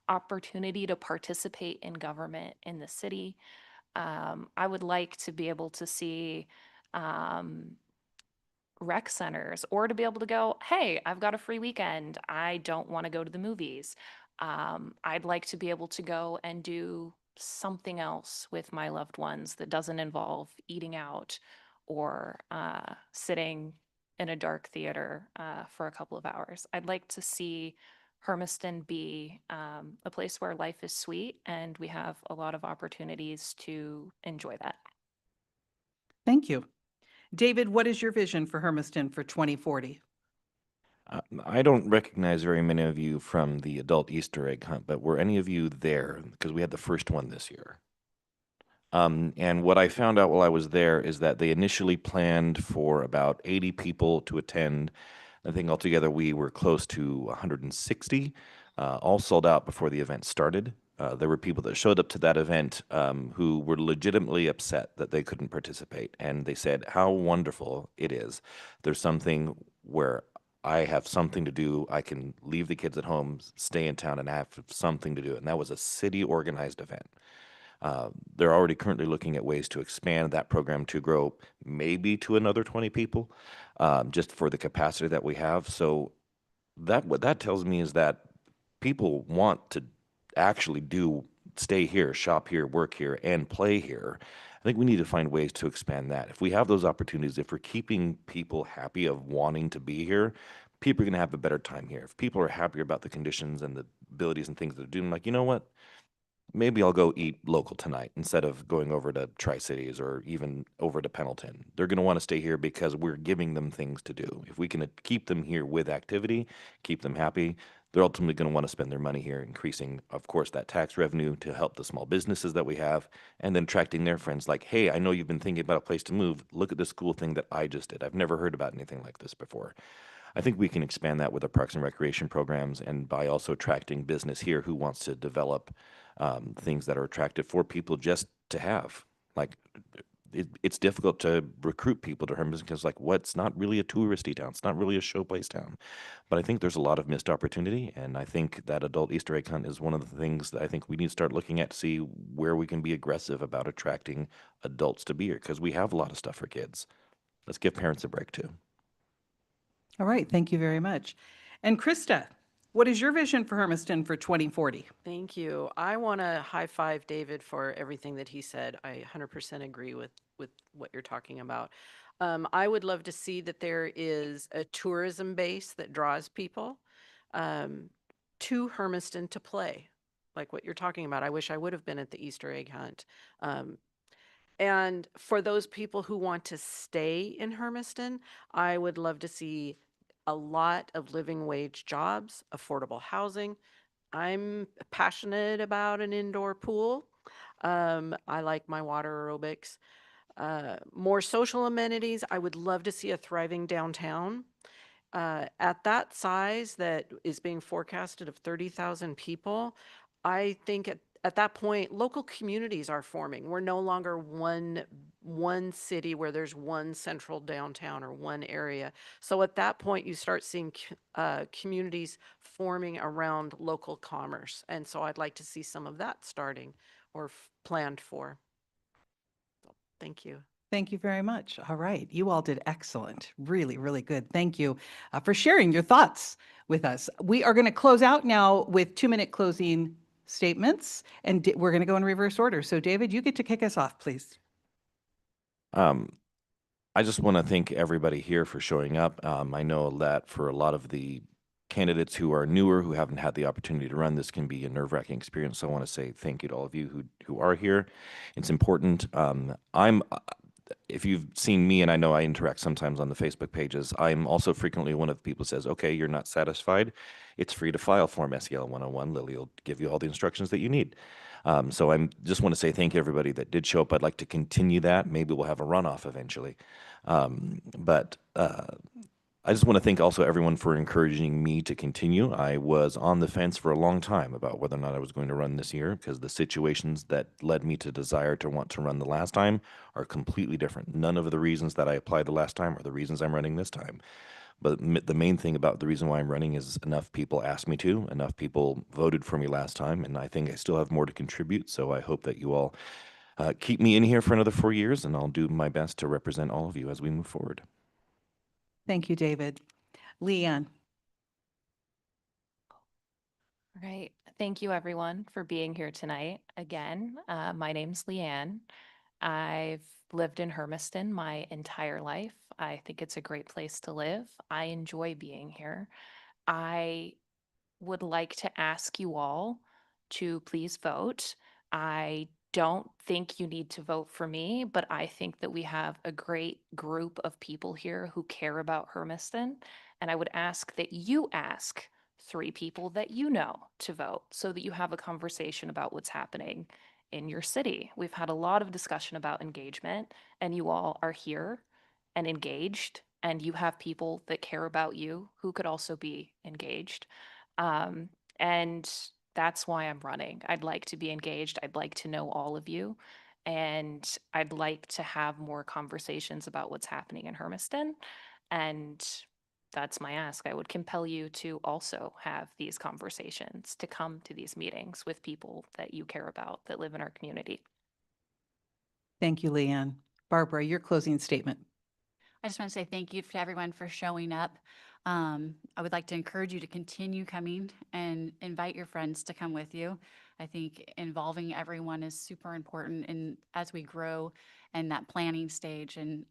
opportunity to participate in government in the city. I would like to be able to see rec centers or to be able to go, hey, I've got a free weekend. I don't want to go to the movies. I'd like to be able to go and do something else with my loved ones that doesn't involve eating out or sitting in a dark theater for a couple of hours. I'd like to see Hermiston be a place where life is sweet and we have a lot of opportunities to enjoy that. Thank you. David, what is your vision for Hermiston for 2040? I don't recognize very many of you from the adult Easter egg hunt, but were any of you there? Because we had the first one this year. And what I found out while I was there is that they initially planned for about 80 people to attend. I think altogether we were close to 160, all sold out before the event started. There were people that showed up to that event who were legitimately upset that they couldn't participate. And they said how wonderful it is. There's something where I have something to do. I can leave the kids at home, stay in town, and have something to do. And that was a city organized event. They're already currently looking at ways to expand that program to grow maybe to another 20 people, just for the capacity that we have. So what that tells me is that people want to actually stay here, shop here, work here, and play here. I think we need to find ways to expand that. If we have those opportunities, if we're keeping people happy of wanting to be here, people are going to have a better time here. If people are happier about the conditions and the abilities and things that they're doing, like, you know what? Maybe I'll go eat local tonight instead of going over to Tri-Cities or even over to Pendleton. They're going to want to stay here because we're giving them things to do. If we can keep them here with activity, keep them happy, they're ultimately going to want to spend their money here, increasing, of course, that tax revenue to help the small businesses that we have, and then attracting their friends like, hey, I know you've been thinking about a place to move. Look at this cool thing that I just did. I've never heard about anything like this before. I think we can expand that with our parks and recreation programs and by also attracting business here who wants to develop things that are attractive for people just to have. Like, it's difficult to recruit people to Hermiston because, like, what's not really a touristy town. It's not really a showplace town. But I think there's a lot of missed opportunity, and I think that adult Easter egg hunt is one of the things that I think we need to start looking at to see where we can be aggressive about attracting adults to be here because we have a lot of stuff for kids. Let's give parents a break too. All right, thank you very much. And Krista, what is your vision for Hermiston for 2040? Thank you. I want to high five David for everything that he said. I 100% agree with what you're talking about. I would love to see that there is a tourism base that draws people to Hermiston to play, like what you're talking about. I wish I would have been at the Easter egg hunt. And for those people who want to stay in Hermiston, I would love to see a lot of living wage jobs, affordable housing. I'm passionate about an indoor pool. I like my water aerobics. More social amenities. I would love to see a thriving downtown. At that size that is being forecasted of 30,000 people, I think at that point, local communities are forming. We're no longer one city where there's one central downtown or one area. So at that point, you start seeing communities forming around local commerce. And so I'd like to see some of that starting or planned for. So, thank you. Thank you very much. All right, you all did excellent. Really, really good. Thank you for sharing your thoughts with us. We are going to close out now with 2-minute closing statements, and we're going to go in reverse order. So David, you get to kick us off, please. I just want to thank everybody here for showing up. I know that for a lot of the candidates who are newer, who haven't had the opportunity to run, this can be a nerve-wracking experience. So I want to say thank you to all of you who are here. It's important. If you've seen me, and I know I interact sometimes on the Facebook pages, I'm also frequently one of the people who says, okay, you're not satisfied. It's free to file Form SEL 101. Lily will give you all the instructions that you need. So I just want to say thank you, everybody that did show up. I'd like to continue that. Maybe we'll have a runoff eventually. I just want to thank also everyone for encouraging me to continue. I was on the fence for a long time about whether or not I was going to run this year because the situations that led me to desire to want to run the last time are completely different. None of the reasons that I applied the last time are the reasons I'm running this time. But the main thing about the reason why I'm running is enough people asked me to, enough people voted for me last time, and I think I still have more to contribute. So I hope that you all keep me in here for another 4 years, and I'll do my best to represent all of you as we move forward. Thank you, David. Leanne. All right. Thank you, everyone, for being here tonight. Again, my name's Leanne. I've lived in Hermiston my entire life. I think it's a great place to live. I enjoy being here. I would like to ask you all to please vote. I don't think you need to vote for me, but I think that we have a great group of people here who care about Hermiston. And I would ask that you ask 3 people that you know to vote so that you have a conversation about what's happening in your city. We've had a lot of discussion about engagement, and you all are here and engaged, and you have people that care about you who could also be engaged. And that's why I'm running. I'd like to be engaged. I'd like to know all of you. And I'd like to have more conversations about what's happening in Hermiston. And that's my ask. I would compel you to also have these conversations, to come to these meetings with people that you care about, that live in our community. Thank you, Leanne. Barbara, your closing statement. I just want to say thank you to everyone for showing up. I would like to encourage you to continue coming and invite your friends to come with you. I think involving everyone is super important in as we grow in that planning stage, and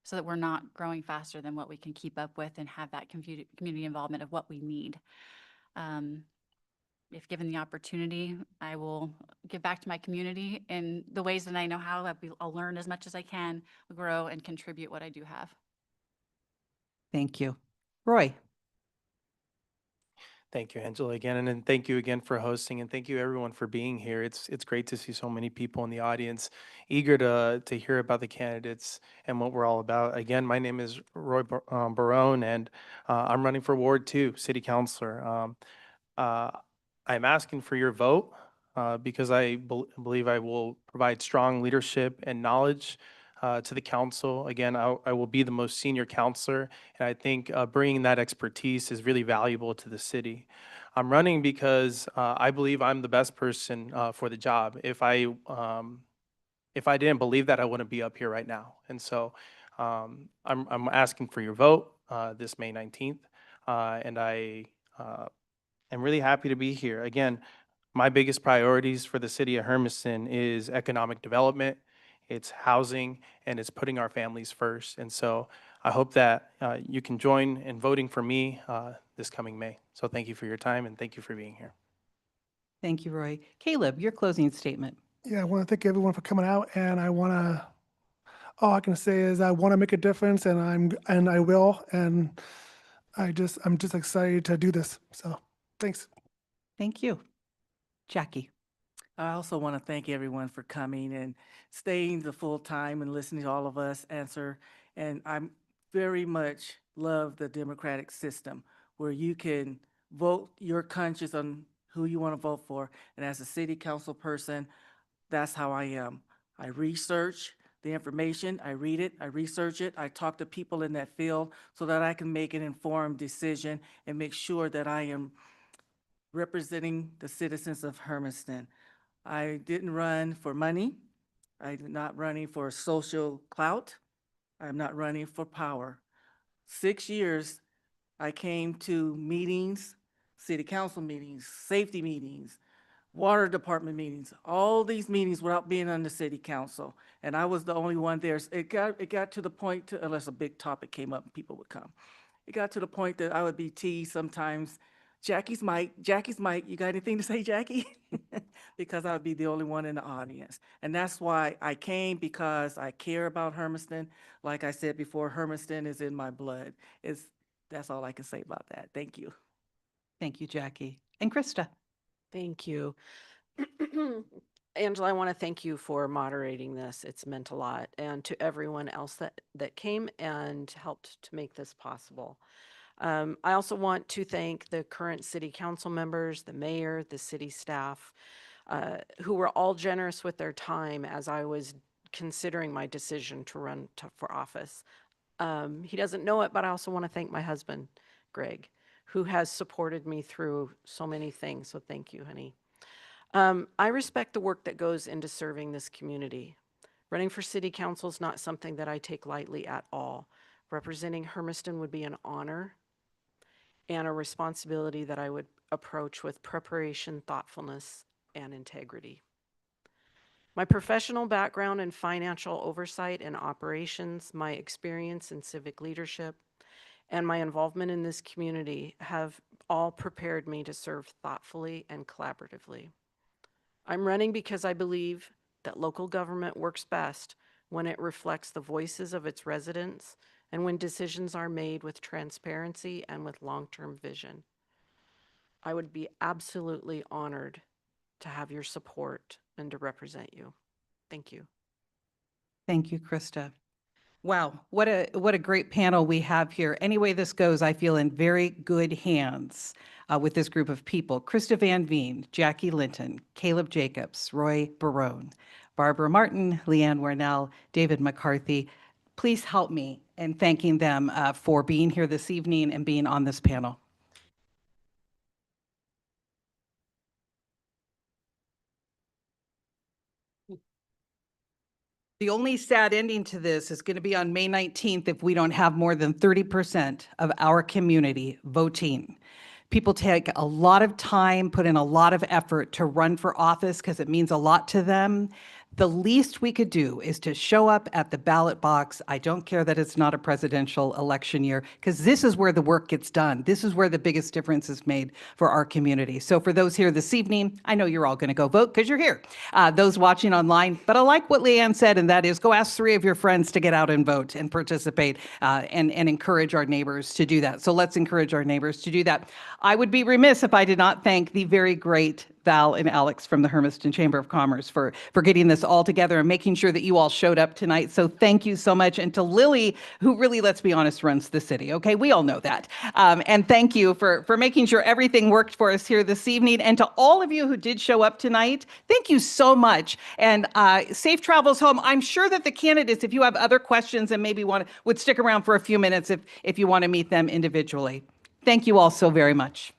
so that we're not growing faster than what we can keep up with and have that community involvement of what we need. If given the opportunity, I will give back to my community in the ways that I know how. I'll learn as much as I can, grow, and contribute what I do have. Thank you. Roy? Thank you, Angela, again, and then thank you again for hosting, and thank you everyone for being here. It's great to see so many people in the audience eager to hear about the candidates and what we're all about. Again, my name is Roy Barone, and I'm running for Ward 2 City Councilor. Uh, I'm asking for your vote because I believe I will provide strong leadership and knowledge to the council. Again, I will be the most senior counselor, and I think bringing that expertise is really valuable to the city. I'm running because I believe I'm the best person for the job. If I didn't believe that, I wouldn't be up here right now. And so I'm asking for your vote this May 19th, and I'm really happy to be here. Again, my biggest priorities for the city of Hermiston is economic development, it's housing, and it's putting our families first. And so I hope that you can join in voting for me this coming May. So thank you for your time and thank you for being here. Thank you, Roy. Caleb, your closing statement. Yeah, I want to thank everyone for coming out, and all I can say is I want to make a difference, and I will, and I'm just excited to do this. So, thanks. Thank you. Jackie? I also want to thank everyone for coming and staying the full time and listening to all of us answer. And I'm very much love the democratic system where you can vote your conscience on who you want to vote for. And as a city council person, that's how I am. I research the information, I read it, I research it, I talk to people in that field so that I can make an informed decision and make sure that I am representing the citizens of Hermiston. I didn't run for money. I'm not running for social clout. I'm not running for power. 6 years, I came to meetings, city council meetings, safety meetings, water department meetings, all these meetings without being on the city council. And I was the only one there. It got to the point, unless a big topic came up, people would come. It got to the point that I would be teased sometimes, Jackie's mic, you got anything to say, Jackie? Because I would be the only one in the audience. And that's why I came, because I care about Hermiston. Like I said before, Hermiston is in my blood. That's all I can say about that. Thank you. Thank you, Jackie. And Krista? Thank you. Angela, I want to thank you for moderating this. It's meant a lot. And to everyone else that came and helped to make this possible. I also want to thank the current city council members, the mayor, the city staff, who were all generous with their time as I was considering my decision to run for office. He doesn't know it, but I also want to thank my husband, Greg, who has supported me through so many things. So thank you, honey. I respect the work that goes into serving this community. Running for city council is not something that I take lightly at all. Representing Hermiston would be an honor and a responsibility that I would approach with preparation, thoughtfulness, and integrity. My professional background in financial oversight and operations, my experience in civic leadership, and my involvement in this community have all prepared me to serve thoughtfully and collaboratively. I'm running because I believe that local government works best when it reflects the voices of its residents and when decisions are made with transparency and with long-term vision. I would be absolutely honored to have your support and to represent you. Thank you. Thank you, Krista. Wow, what a great panel we have here. Any way this goes, I feel in very good hands with this group of people. Krista Van Veen, Jackie Linton, Caleb Jacobs, Roy Barone, Barbara Martin, Leanne Warnell, David McCarthy. Please help me in thanking them for being here this evening and being on this panel. The only sad ending to this is going to be on May 19th if we don't have more than 30% of our community voting People take a lot of time, put in a lot of effort to run for office because it means a lot to them. The least we could do is to show up at the ballot box. I don't care that it's not a presidential election year, because this is where the work gets done. This is where the biggest difference is made for our community. So for those here this evening, I know you're all going to go vote because you're here. Those watching online, but I like what Leanne said, and that is go ask 3 of your friends to get out and vote and participate and encourage our neighbors to do that. So let's encourage our neighbors to do that. I would be remiss if I did not thank the very great Val and Alex from the Hermiston Chamber of Commerce for getting this all together and making sure that you all showed up tonight. So thank you so much. And to Lily, who really, let's be honest, runs the city. Okay, we all know that. And thank you for making sure everything worked for us here this evening. And to all of you who did show up tonight, thank you so much. And safe travels home. I'm sure that the candidates, if you have other questions and maybe would stick around for a few minutes if you want to meet them individually. Thank you all so very much.